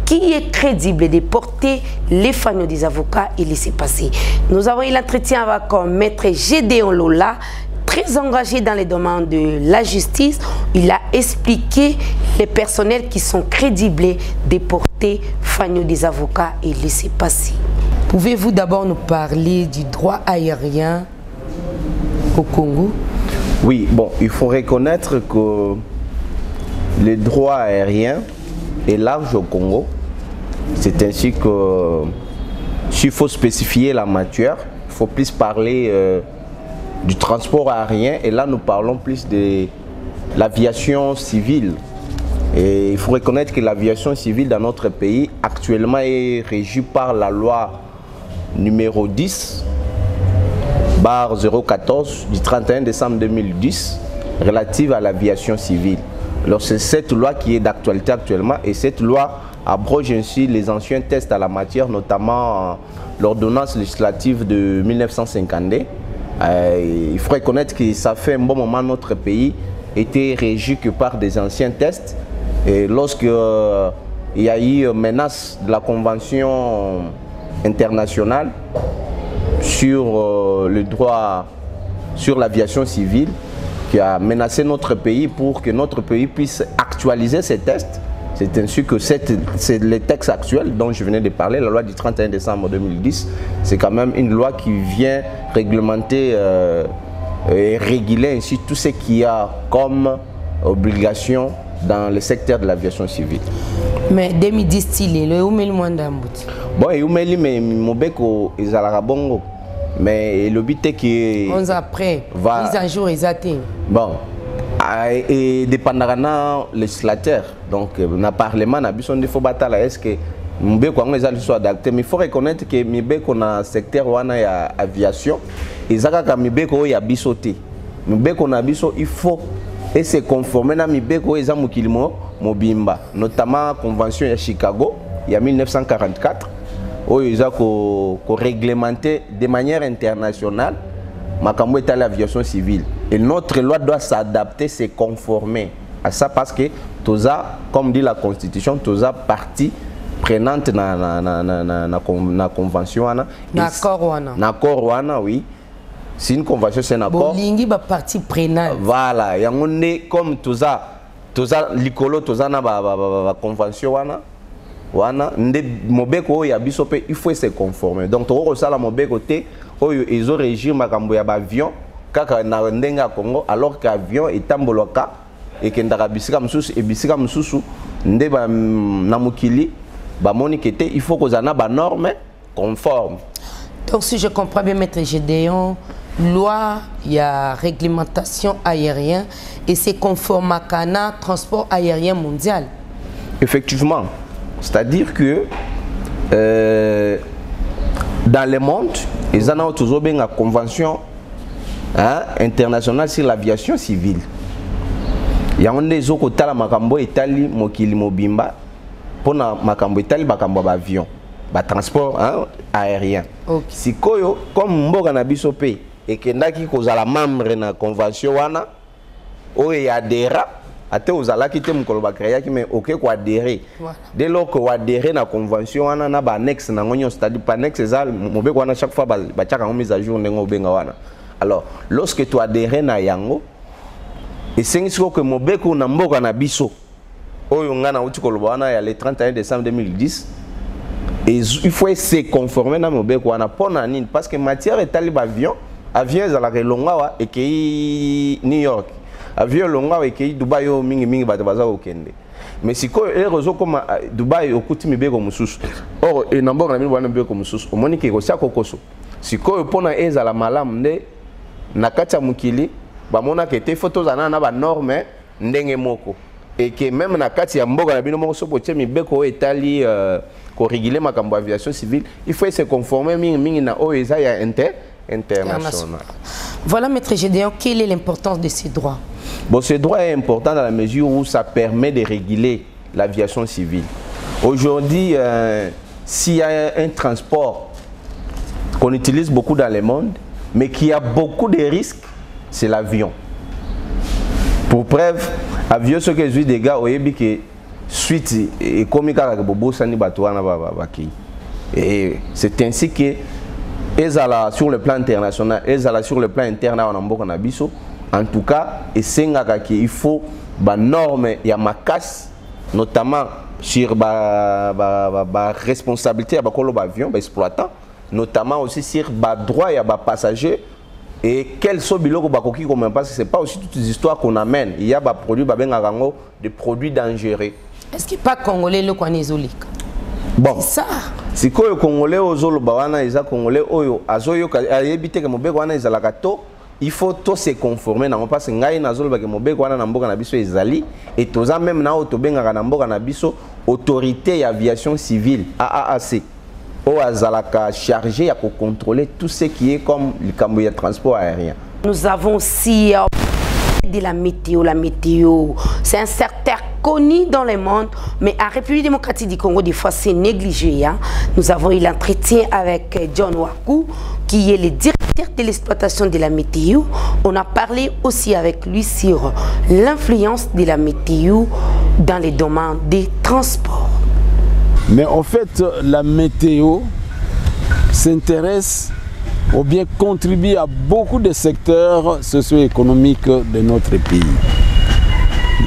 Qui est crédible de porter les fanny des avocats et laissez-passer? Nous avons eu l'entretien avec Maître Gédéon Lola, très engagé dans les domaines de la justice. Il a expliqué les personnels qui sont crédibles de porter fanny des avocats et laisser passer. Pouvez-vous d'abord nous parler du droit aérien au Congo? Oui, bon, il faut reconnaître que le droit aérien est large au Congo. C'est ainsi que s'il faut spécifier la matière, il faut plus parler du transport aérien, et là nous parlons plus de l'aviation civile. Et il faut reconnaître que l'aviation civile dans notre pays actuellement est régie par la loi numéro 10/014 du 31 décembre 2010 relative à l'aviation civile. Alors c'est cette loi qui est d'actualité actuellement, et cette loi abroge ainsi les anciens tests à la matière, notamment l'ordonnance législative de 1952. Il faut reconnaître que ça fait un bon moment notre pays était régi que par des anciens tests. Et lorsque il y a eu menace de la convention internationale sur le droit sur l'aviation civile, qui a menacé notre pays pour que notre pays puisse actualiser ces tests. C'est ainsi que c'est les textes actuels dont je venais de parler, la loi du 31 décembre 2010, c'est quand même une loi qui vient réglementer et réguler ainsi tout ce qu'il y a comme obligation dans le secteur de l'aviation civile. Mais 2010, il est le Oumeli Mwandambout. Bon, et Oumeli, mais Mobeko, ils allaient à Bongo. Mais le but est que 11 ans après, mise en jour exacte. Bon, et dépendant législateur, donc na parlement na bison de faut batala, est-ce que Mobeko a soit adapté? Mais il faut reconnaître que Mobeko na secteur wana ya aviation, et zaka Mobeko ya bisoté. Mobeko na biso il faut et se conformer na Mobeko eza mukilimo mobimba, notamment convention ya Chicago il y a 1944. Où ils ont réglementé de manière internationale l'aviation civile. Et notre loi doit s'adapter, se conformer à ça, parce que tous comme dit la Constitution, tous partie prenante na convention. D'accord, oui. C'est une convention, c'est un accord. Bolingi ba partie prenante. Voilà, comme tous l'icolo, tous na convention wana nde mobeko ya biso pe il faut se conformer. Donc to sala mobeko te oyo ezo régir makambo ya avion kaka na ndenga Congo, alors qu'avion etamboloka et que ndaka bisika mususu e bisika mususu nde ba na mukili ba monikete il faut que zana ba normes conformes. Donc si je comprends bien Maître Gédéon, loi il y a réglementation aérienne et c'est conforme à Cana transport aérien mondial. Effectivement. C'est-à-dire que dans le monde, ils ont toujours une convention internationale sur l'aviation civile. Il y a des autres qui ont Italie, Mokili, Mobimba, pour makambo Italie, makambo avion, transport aérien. Si comme Mboga na bisope et que ndaki kozala membre na convention wana, oye adhéré. Ate ozala kite mukolo bakreya ki mais OK ko adhérer. Dès lors que adhérer na convention wana na ba annexe na ngonyo, c'est-à-dire pas annexe ezal mobeko wana chaque fois ba tchaka mise à jour ndengo benga wana. Alors lorsque tu adhères na yango et c'est que mobeko na mboka na biso oyo ngana uti koloba wana ya le 31 décembre 2010 et il faut se conformer na mobeko wana pona nini parce que matière etali ba avion ezala kelonga wa et que New York avion longa ekei Dubai yo mingi bato baza okende. Mais si quoi les réseaux comme Dubai okuti mibeko mususu. Or et nambo na mibeko mibeko mususu. Omoni ke ko sia kokoso. Si quoi pona ezala malamu nde na kati ya mukili bamona ke te photos ana na ba norme ndenge moko. Et que même na kati ya mboka na bino moko so potie mibeko etali ko réguler makambo aviation civile, il faut se conformer mingi na OESA ya international. Voilà, Maître Gédéon, quelle est l'importance de ces droits? Bon, ce droit est important dans la mesure où ça permet de réguler l'aviation civile. Aujourd'hui, s'il y a un transport qu'on utilise beaucoup dans le monde, mais qui a beaucoup de risques, c'est l'avion. Pour preuve, l'avion, ce que je dis des gars, au Yébi, que suite, et comme il y a Bobo Sani Batouana, et c'est ainsi que ezala sur le plan international, ezala sur le plan interne en Amboka Nabiso. En tout cas, il faut des normes et ma casse, notamment sur la responsabilité de l'avion, exploitant, notamment aussi sur le droit et les passagers. Et quels sont les produits qu'on parce que ce n'est pas aussi toutes les histoires qu'on amène. Il y a des produits dangereux. Est-ce qu'il n'y a pas Congolais le Kwanezolique? Bon, c'est ça. Si les Congolais aux Bawana, les Congolais oyo azoyo ayebite que mobeko wana ezalaka to, il faut tous se conformer na parce que ngai nazolo ba ke mobeko wana na mboka na biso ezali et toza même na otobenga na mboka na biso autorité aviation civile AAAC o azalaka chargé à contrôler tout ce qui est comme le cambo de transport aérien. Nous avons aussi de la météo, c'est un secteur connu dans le monde, mais en République démocratique du Congo, des fois c'est négligé. Hein. Nous avons eu l'entretien avec John Waku, qui est le directeur de l'exploitation de la météo. On a parlé aussi avec lui sur l'influence de la météo dans les domaines des transports. Mais en fait, la météo s'intéresse ou bien contribue à beaucoup de secteurs socio-économiques de notre pays.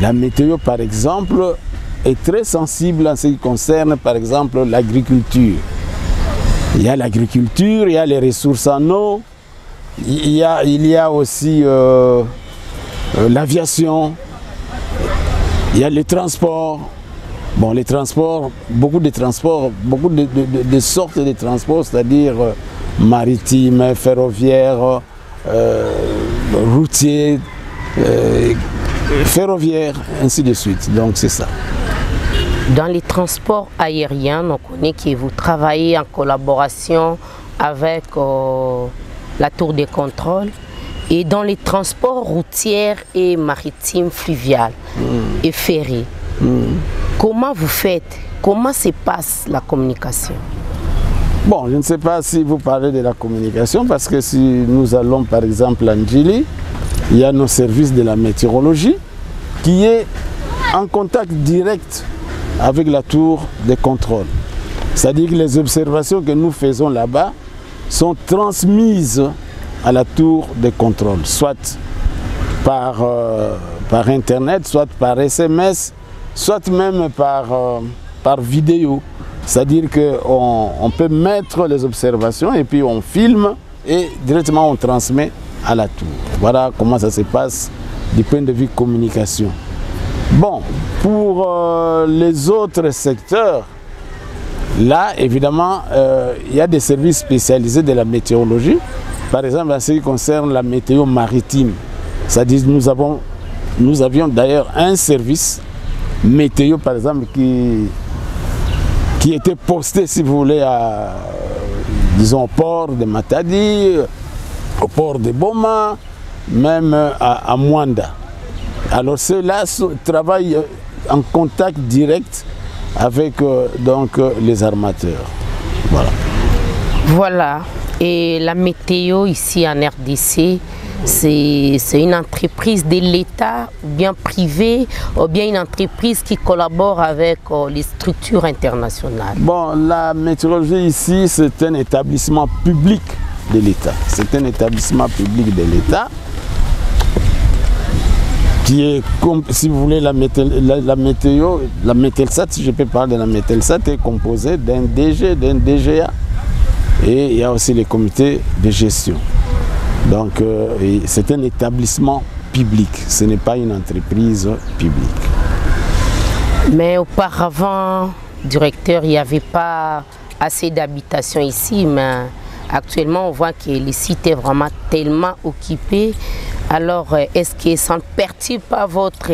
La météo, par exemple, est très sensible en ce qui concerne, par exemple, l'agriculture. Il y a l'agriculture, il y a les ressources en eau, il y a aussi l'aviation, il y a les transports. Bon, les transports, beaucoup de transports, beaucoup de sortes de transports, c'est-à-dire maritime, ferroviaire, routier, ferroviaire, ainsi de suite. Donc c'est ça. Dans les transports aériens, on connaît que vous travaillez en collaboration avec la tour de contrôle et dans les transports routiers et maritimes fluviales et ferrés. Comment vous faites? Comment se passe la communication? Bon, je ne sais pas si vous parlez de la communication, parce que si nous allons par exemple à Ndjili, il y a nos services de la météorologie qui est en contact direct avec la tour de contrôle. C'est-à-dire que les observations que nous faisons là-bas sont transmises à la tour de contrôle, soit par Internet, soit par SMS, soit même par vidéo. C'est-à-dire qu'on peut mettre les observations et puis on filme et directement on transmet à la tour. Voilà comment ça se passe du point de vue communication. Bon, pour les autres secteurs, là évidemment il y a des services spécialisés de la météorologie. Par exemple en ce qui concerne la météo maritime, c'est-à-dire nous avions d'ailleurs un service météo par exemple qui était posté, si vous voulez, disons, au port de Matadi, au port de Boma, même à Mwanda. Alors ceux-là travaillent en contact direct avec donc, les armateurs. Voilà. Voilà. Et la météo ici en RDC, c'est une entreprise de l'État, ou bien privée, ou bien une entreprise qui collabore avec les structures internationales? Bon, la météorologie ici, c'est un établissement public de l'État. C'est un établissement public de l'État qui est, comme, si vous voulez, la météo, la Mételsat, si je peux parler de la Mételsat, est composée d'un DG, d'un DGA. Et il y a aussi les comités de gestion. Donc c'est un établissement public, ce n'est pas une entreprise publique. Mais auparavant, directeur, il n'y avait pas assez d'habitations ici, mais actuellement on voit que le site est vraiment tellement occupé. Alors, est-ce que ça ne perturbe pas votre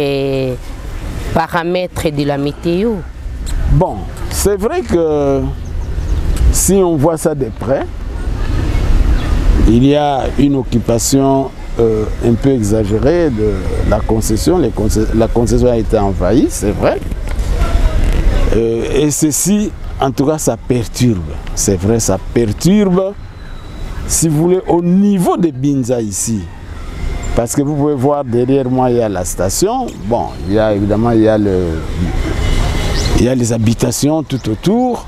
paramètre de la météo? Bon, c'est vrai que si on voit ça de près, il y a une occupation un peu exagérée de la concession. La concession a été envahie, c'est vrai. Et ceci, en tout cas, ça perturbe. C'est vrai, ça perturbe, si vous voulez, au niveau de Binza ici. Parce que vous pouvez voir derrière moi, il y a la station. Bon, il y a évidemment, il y a les habitations tout autour.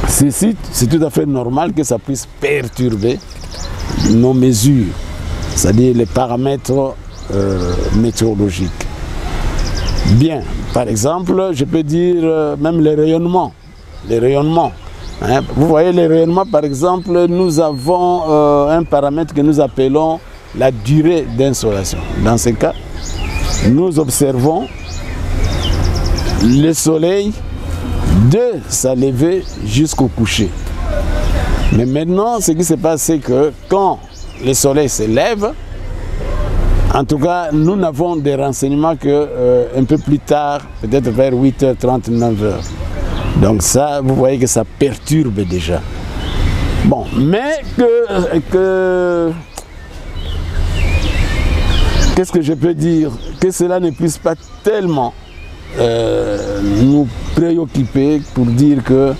Ceci, c'est tout à fait normal que ça puisse perturber nos mesures, c'est-à-dire les paramètres météorologiques. Bien, par exemple, je peux dire même les rayonnements. Les rayonnements. Hein. Vous voyez les rayonnements, par exemple, nous avons un paramètre que nous appelons la durée d'insolation. Dans ce cas, nous observons le soleil de sa levée jusqu'au coucher. Mais maintenant, ce qui se passe, c'est que quand le soleil se lève, en tout cas, nous n'avons des renseignements qu'un peu plus tard, peut-être vers 8h30, 9h. Donc ça, vous voyez que ça perturbe déjà. Bon, mais qu'est-ce que je peux dire? Que cela ne puisse pas tellement nous préoccuper pour dire que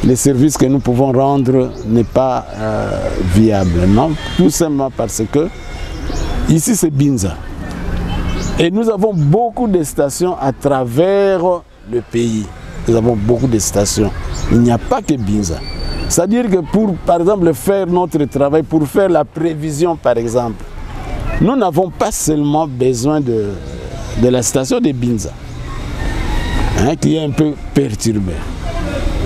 les services que nous pouvons rendre n'est pas viable. Non, tout simplement parce que ici c'est Binza. Et nous avons beaucoup de stations à travers le pays. Nous avons beaucoup de stations. Il n'y a pas que Binza. C'est-à-dire que pour, par exemple, faire notre travail, pour faire la prévision, par exemple, nous n'avons pas seulement besoin de la station de Binza, hein, qui est un peu perturbée.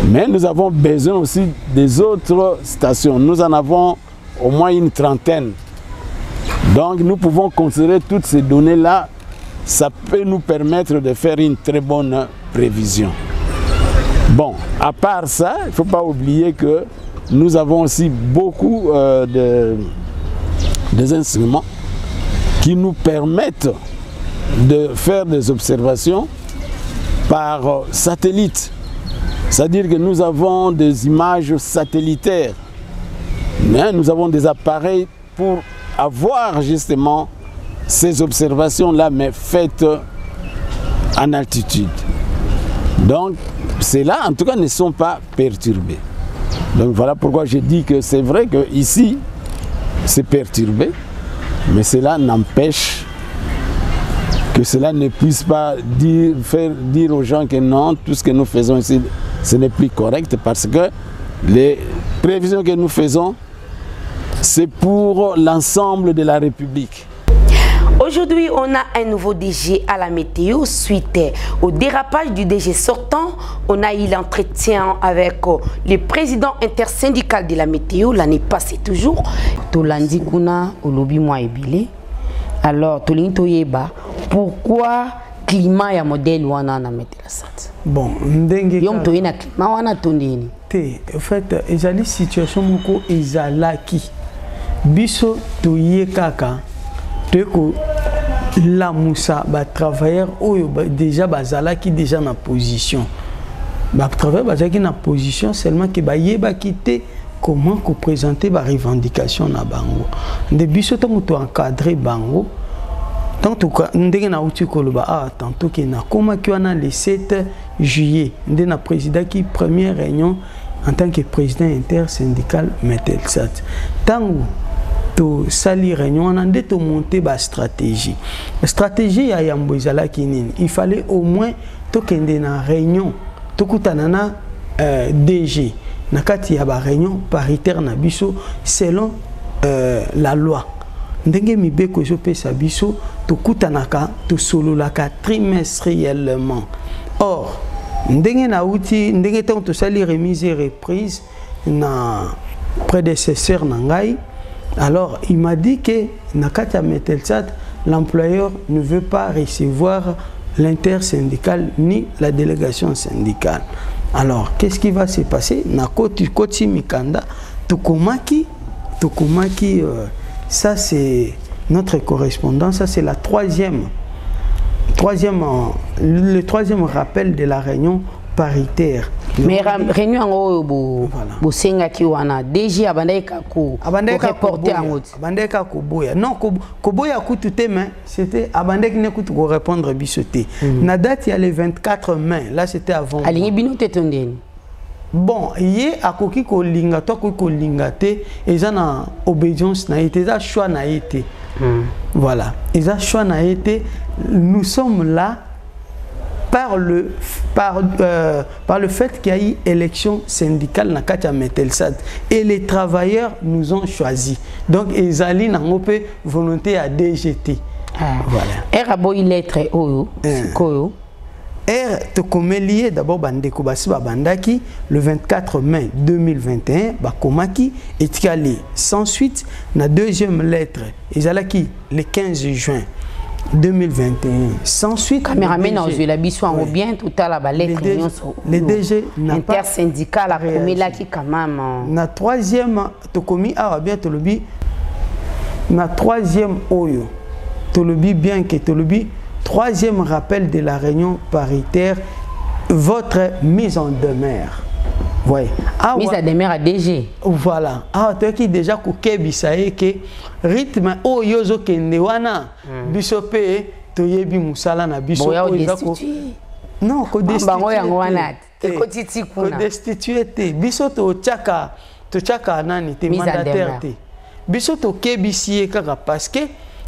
Mais nous avons besoin aussi des autres stations. Nous en avons au moins une trentaine. Donc nous pouvons considérer toutes ces données-là. Ça peut nous permettre de faire une très bonne prévision. Bon, à part ça, il ne faut pas oublier que nous avons aussi beaucoup des instruments qui nous permettent de faire des observations par satellite. C'est-à-dire que nous avons des images satellitaires. Mais nous avons des appareils pour avoir justement ces observations-là, mais faites en altitude. Donc, ceux-là, en tout cas, ne sont pas perturbés. Donc, voilà pourquoi je dis que c'est vrai qu'ici, c'est perturbé, mais cela n'empêche que cela ne puisse pas faire dire aux gens que non, tout ce que nous faisons ici, ce n'est plus correct, parce que les prévisions que nous faisons, c'est pour l'ensemble de la République. Aujourd'hui, on a un nouveau DG à la météo. Suite au dérapage du DG sortant, on a eu l'entretien avec le président intersyndical de la météo l'année passée toujours. Tolandi Kuna Olobi Moaibile. Alors, Tolinto Yeba, pourquoi climat ya modèle wana na mettre la sat? Bon, ndenge yom to ina climat wana tondeni. Te, en fait, ezali situation moko ezalaki. Biso to yekaka. La moussa ba travailleur oyo déjà bazala qui déjà na position ba travailleur bazala qui na position seulement que ba yeba quitter comment ko présenter ba revendication na bango de biso to muto encadrer bango tant que ndenge na uti ko loba tantôt que na koma ki wana le 7 juillet ndé na président qui première réunion en tant que président intersyndical Metelsat tango to sali réunion on a de monter ba stratégie. La stratégie ya yambo izala kinini. Il fallait au moins to kende na réunion to kutanana DG na kati ya ba réunion paritaire na biso selon la loi. Ndenge mibeko zo pesa biso to kutanaka to sololaka trimestriellement. Or ndenge na uti ndenge to sali remise et reprise na prédécesseur na ngai. Alors, il m'a dit que Nakata Metelsat, l'employeur ne veut pas recevoir l'intersyndical ni la délégation syndicale. Alors, qu'est-ce qui va se passer? Nakoti Mikanda, Tokomaki, ça c'est notre correspondant, ça c'est le troisième rappel de la réunion paritaire. Mais réunion en haut, Bosenga Kiwana, DG Abandeka ko reporter en haut. Abandeka Koboya. Non, Koboya Koutouté, mais c'était Abandek Nekoutou pour répondre bisoté. La date, il y a le 24 mai, là c'était avant. Aligné Binoté Tondeni. Bon, hier à Koki Kolinga, toi Kolinga te, ils ont obédience na été, ils ont choix na été. Voilà, ils ont choix na été. Nous sommes là par le fait qu'il y a eu élection syndicale dans Katia Metelsat et les travailleurs nous ont choisi. Donc ils allaient dans une volonté à DGT. Voilà. R a lettre Koyo. R Tokomelié d'abord Bandeko Basiba Bandaki le 24 mai 2021 Bakomaki et Tikali. Sans suite la deuxième lettre ils allaient qui le 15 juin 2021. Sans suite, caméraman a joué la biso en bien tout à la balette. Le DG n'a pas intersyndical a commis là qui quand même. Na troisième Tokomi a bien Tolobi. Na troisième Oyo Tolobi bien que Tolobi. Troisième rappel de la réunion paritaire, votre mise en demeure. Ouais. Mise en demeure à DG. Voilà. Ah, tu as déjà coupé bisaye que rythme o yozo kendewana bisope to yebi musala na biso non ko destitué te biso to chaka nani te mandataire te biso to kebisie kaka parce que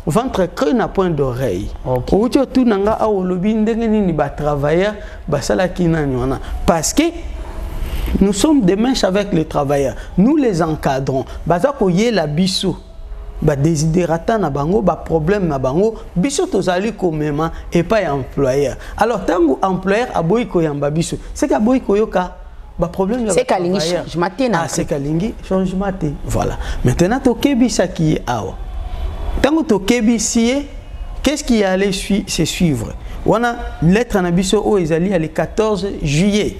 ventre creux na point d'oreille. Ou tu tout nanga a olobi ndenge ni ba travailleurs basala kinani wana parce que nous sommes des manches avec les travailleurs. Nous les encadrons. Bazako ye la biso. Ba desiderata na bango, ba problème na bango, biso tozali komema et pas employeur. Alors tango employeur aboyi ko yamba biso. C'est ka boyi ko yoka ba problème c'est kalingi changement na. Ah c'est kalingi changement te. Voilà. Maintenant to kebisa qui est awa. Tango to kebisi qu'est-ce qui allait se suivre? On a lettre na biso o ezali le 14 juillet.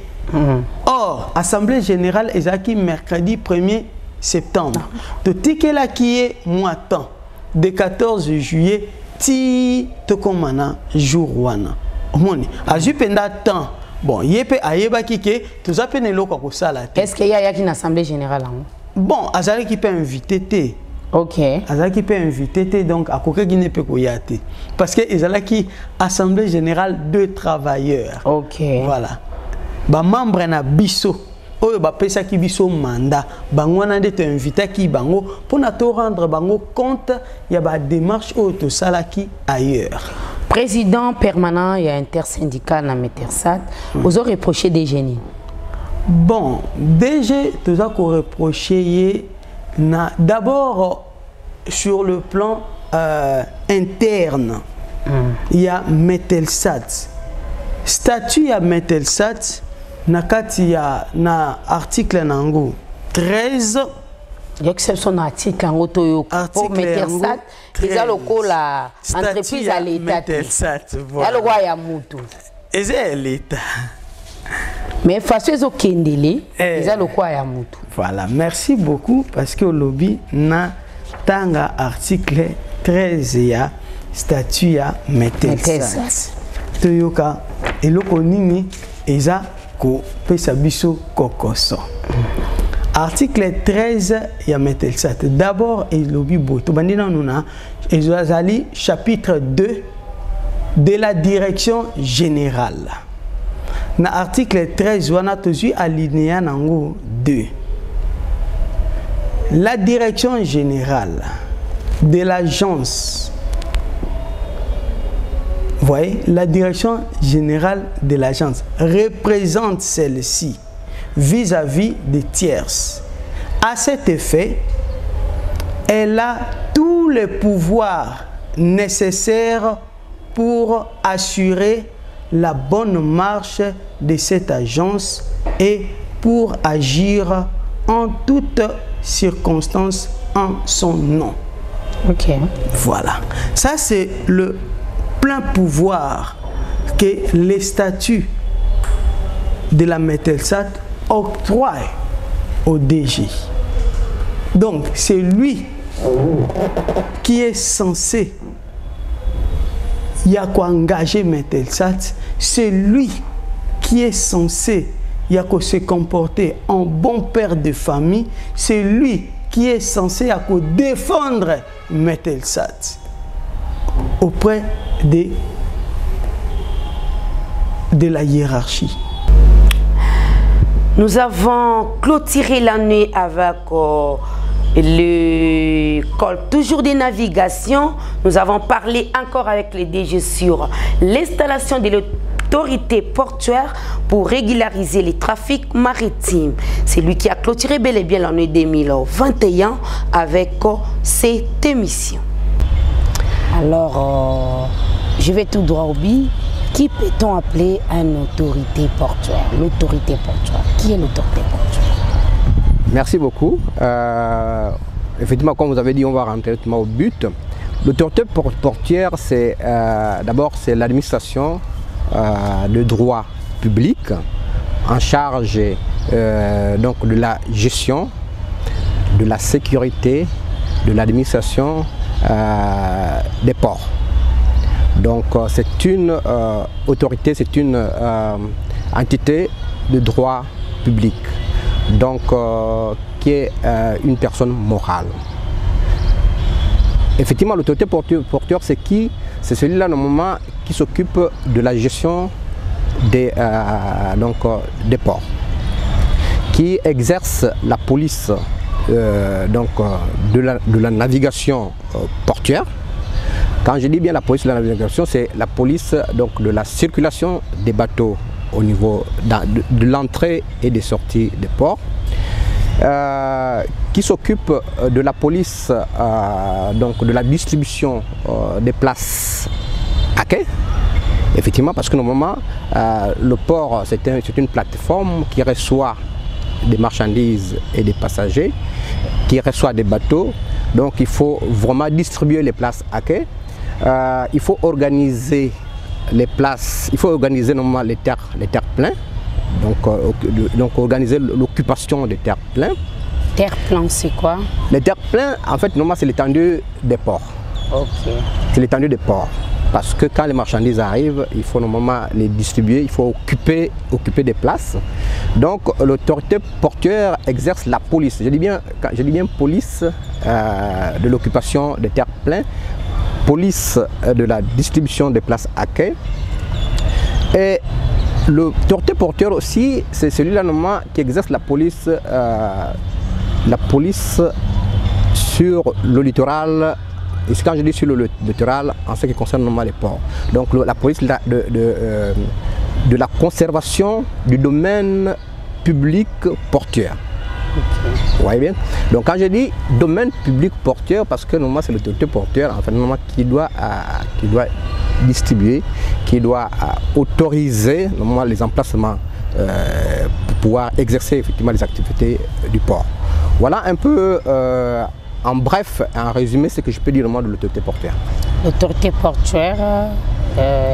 Or, Assemblée générale est mercredi 1er septembre. De tikela qui est mois temps de 14 juillet ti tokomana jour wana. Omoni, azupenda temps. Bon, yepe ayeba kike tous appene loko ko sala. Est-ce qu'il y a une assemblée générale en? Bon, azali qui peut inviter te. OK. Azali qui peut inviter te donc à koke gine pe koyate. Parce que ezala qui assemblée générale de travailleurs. OK. Voilà. Ba membre na biso oyo ba pesa ki biso mandat bango na de te inviter ki bango pour na to rendre bango compte ya ba démarche oyo to salaki ailleurs. Président permanent et intersyndical na Metersat vous avez reproché des génies. Bon, DG tu as reproché na d'abord sur le plan interne. Il y a Metelsat. Statut à Metelsat nakati ya na article nango 13 l'exception na article nango to pour Metersat ils a lokola entreprise à l'état voilà le roi ya mutu et l'état mais face aux kendele ils a le roi ya mutu. Voilà, merci beaucoup parce que au lobby na tanga article 13 ya statut ya Metelsat toyoka eloko nini eza ko pesa biso kokoso. Article 13 ya Metelsat. D'abord il lobby boto bandina nuna ezali chapitre 2 de la direction générale. Na article 13 wana tozu alinéa nango 2. La direction générale de l'agence. Vous voyez, la direction générale de l'agence représente celle-ci vis-à-vis des tierces. À cet effet, elle a tous les pouvoirs nécessaires pour assurer la bonne marche de cette agence et pour agir en toutes circonstances en son nom. Ok. Voilà. Ça, c'est le plein pouvoir que les statuts de la Metelsat octroient au DG. Donc, c'est lui qui est censé engager Metelsat, c'est lui qui est censé se comporter en bon père de famille, c'est lui qui est censé défendre Metelsat auprès de la hiérarchie. Nous avons clôturé l'année avec le col toujours des navigations. Nous avons parlé encore avec les DG sur l'installation de l'autorité portuaire pour régulariser les trafics maritimes. C'est lui qui a clôturé bel et bien l'année 2021 avec cette émission. Alors, je vais tout droit au but. Qui peut-on appeler une autorité portuaire? L'autorité portuaire. Qui est l'autorité portuaire? Merci beaucoup. Effectivement, comme vous avez dit, on va rentrer au but. L'autorité portuaire, c'est d'abord l'administration de droit public en charge donc de la gestion, de la sécurité, de l'administration des ports. Donc c'est une autorité, c'est une entité de droit public, donc qui est une personne morale. Effectivement, l'autorité portuaire, c'est qui? C'est celui-là normalement qui s'occupe de la gestion des ports, qui exerce la police de la navigation portuaire. Quand je dis bien la police de la navigation, c'est la police donc, de la circulation des bateaux au niveau de l'entrée et des sorties des ports, qui s'occupe de la police donc de la distribution des places à quai. Effectivement, parce que normalement, le port, c'est une plateforme qui reçoit des marchandises et des passagers, qui reçoit des bateaux. Donc il faut vraiment distribuer les places à quai. Il faut organiser les places, il faut organiser normalement les terres pleins, donc organiser l'occupation des terres pleins. Terre plein, c'est quoi? Les terres pleins, en fait, normalement, c'est l'étendue des ports. Ok. C'est l'étendue des ports. Parce que quand les marchandises arrivent, il faut normalement les distribuer, il faut occuper des places. Donc l'autorité portuaire exerce la police. Je dis bien police de l'occupation des terres pleins, police de la distribution des places à quai. Et l'autorité portuaire aussi, c'est celui-là normalement qui exerce la police sur le littoral. Et quand je dis sur le littoral, en ce qui concerne normalement les ports. Donc la police de la conservation du domaine public portuaire. Okay. Vous voyez bien? Donc quand je dis domaine public portuaire, parce que normalement c'est l'autorité portuaire en fait, normalement, qui doit distribuer, qui doit autoriser normalement les emplacements pour pouvoir exercer effectivement les activités du port. Voilà un peu en bref, en résumé, ce que je peux dire au moment de l'autorité portuaire. L'autorité portuaire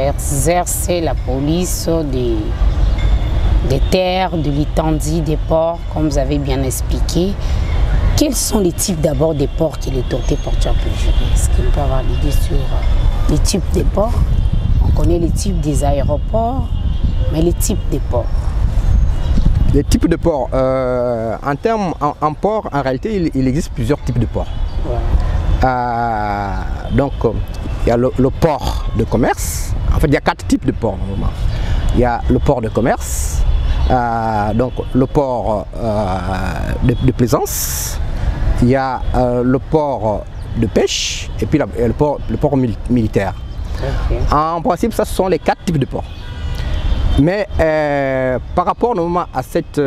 exerce la police des terres, de l'étendue des ports, comme vous avez bien expliqué. Quels sont les types d'abord des ports que l'autorité portuaire peut gérer? Est-ce qu'on peut avoir l'idée sur les types des ports? On connaît les types des aéroports, mais les types des ports. Les types de ports, en port, en réalité, il existe plusieurs types de ports. Ouais. Donc, il y a le port de commerce. En fait, il y a 4 types de ports normalement. Il y a le port de commerce, donc le port de plaisance, il y a le port de pêche et puis le port militaire. Okay. En principe, ça, ce sont les 4 types de ports. Mais par rapport normalement à cette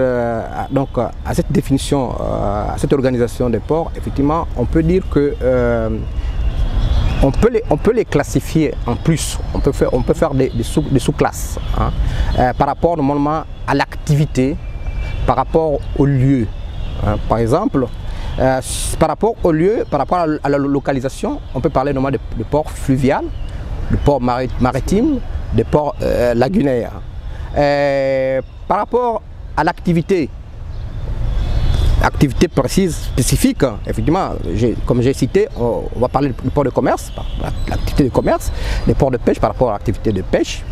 définition, à cette organisation des ports, effectivement, on peut dire que on peut les classifier en plus. On peut faire des sous-classes hein, par rapport normalement à l'activité, par rapport au lieu. Hein. Par exemple, Par rapport au lieu, par rapport à la localisation, on peut parler notamment de port fluvial, de port maritime, de port lagunaire. Par rapport à l'activité précise, spécifique, effectivement, comme j'ai cité, on va parler du port de commerce, l'activité de commerce, des ports de pêche par rapport à l'activité de pêche.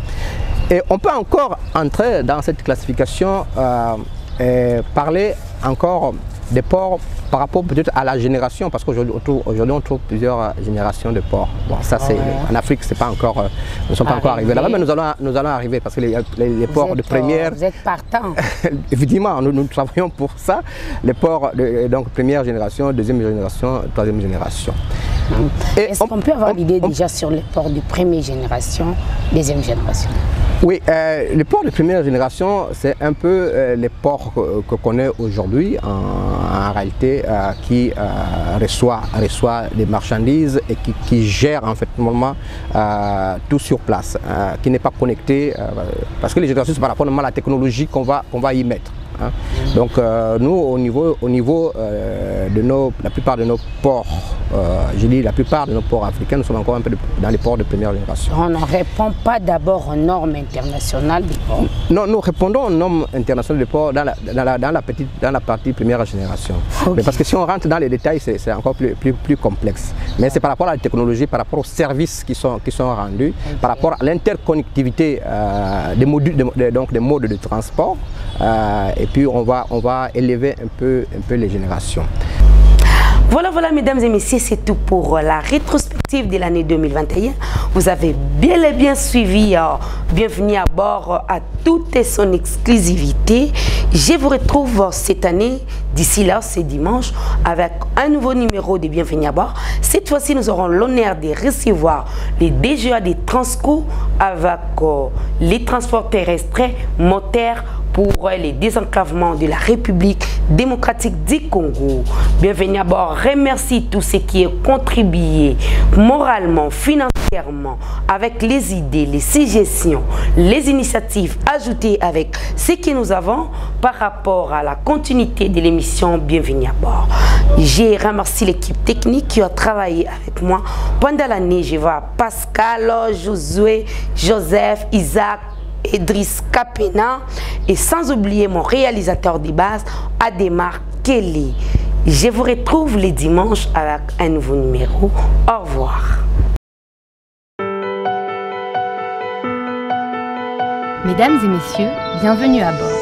Et on peut encore entrer dans cette classification et parler encore des ports par rapport peut-être à la génération, parce qu'aujourd'hui on trouve plusieurs générations de ports. Bon, ça c'est en Afrique, c'est pas encore, nous ne sommes pas encore arrivés là-bas, mais nous allons arriver parce que les ports de première. Vous êtes partant. Évidemment, nous travaillons pour ça. Les ports de donc première génération, deuxième génération, troisième génération. Est-ce qu'on peut avoir l'idée déjà sur les ports de première génération, deuxième génération? Oui, les ports de première génération, c'est un peu les ports que connaît aujourd'hui en réalité, qui reçoit des marchandises et qui gère en fait normalement tout sur place, qui n'est pas connecté, parce que les générations c'est par rapport à la technologie qu'on va y mettre. Hein. Donc nous au niveau de la plupart de nos ports, je dis la plupart de nos ports africains, nous sommes encore un peu dans les ports de première génération. On ne répond pas d'abord aux normes internationales des ports? Non, nous répondons aux normes internationales des ports dans la partie première génération. Okay. Mais parce que si on rentre dans les détails, c'est encore plus complexe. Mais c'est par rapport à la technologie, par rapport aux services qui sont rendus, okay. Par rapport à l'interconnectivité des modes de transport. Et puis on va élever un peu les générations. Voilà, mesdames et messieurs, c'est tout pour la rétrospective de l'année 2021. Vous avez bien et bien suivi Bienvenue à bord à toute son exclusivité. Je vous retrouve cette année, d'ici là, c'est dimanche, avec un nouveau numéro de Bienvenue à bord. Cette fois-ci, nous aurons l'honneur de recevoir les DGA des Transco avec les transports terrestres, motards, pour les désenclavements de la République démocratique du Congo. Bienvenue à bord. Remercie tous ceux qui ont contribué moralement, financièrement, avec les idées, les suggestions, les initiatives ajoutées avec ce que nous avons par rapport à la continuité de l'émission Bienvenue à bord. J'ai remercié l'équipe technique qui a travaillé avec moi pendant l'année. Je vois Pascal, Josué, Joseph, Isaac, Idriss Kapena et sans oublier mon réalisateur de base, Ademar Kelly. Je vous retrouve les dimanches avec un nouveau numéro. Au revoir. Mesdames et messieurs, bienvenue à bord.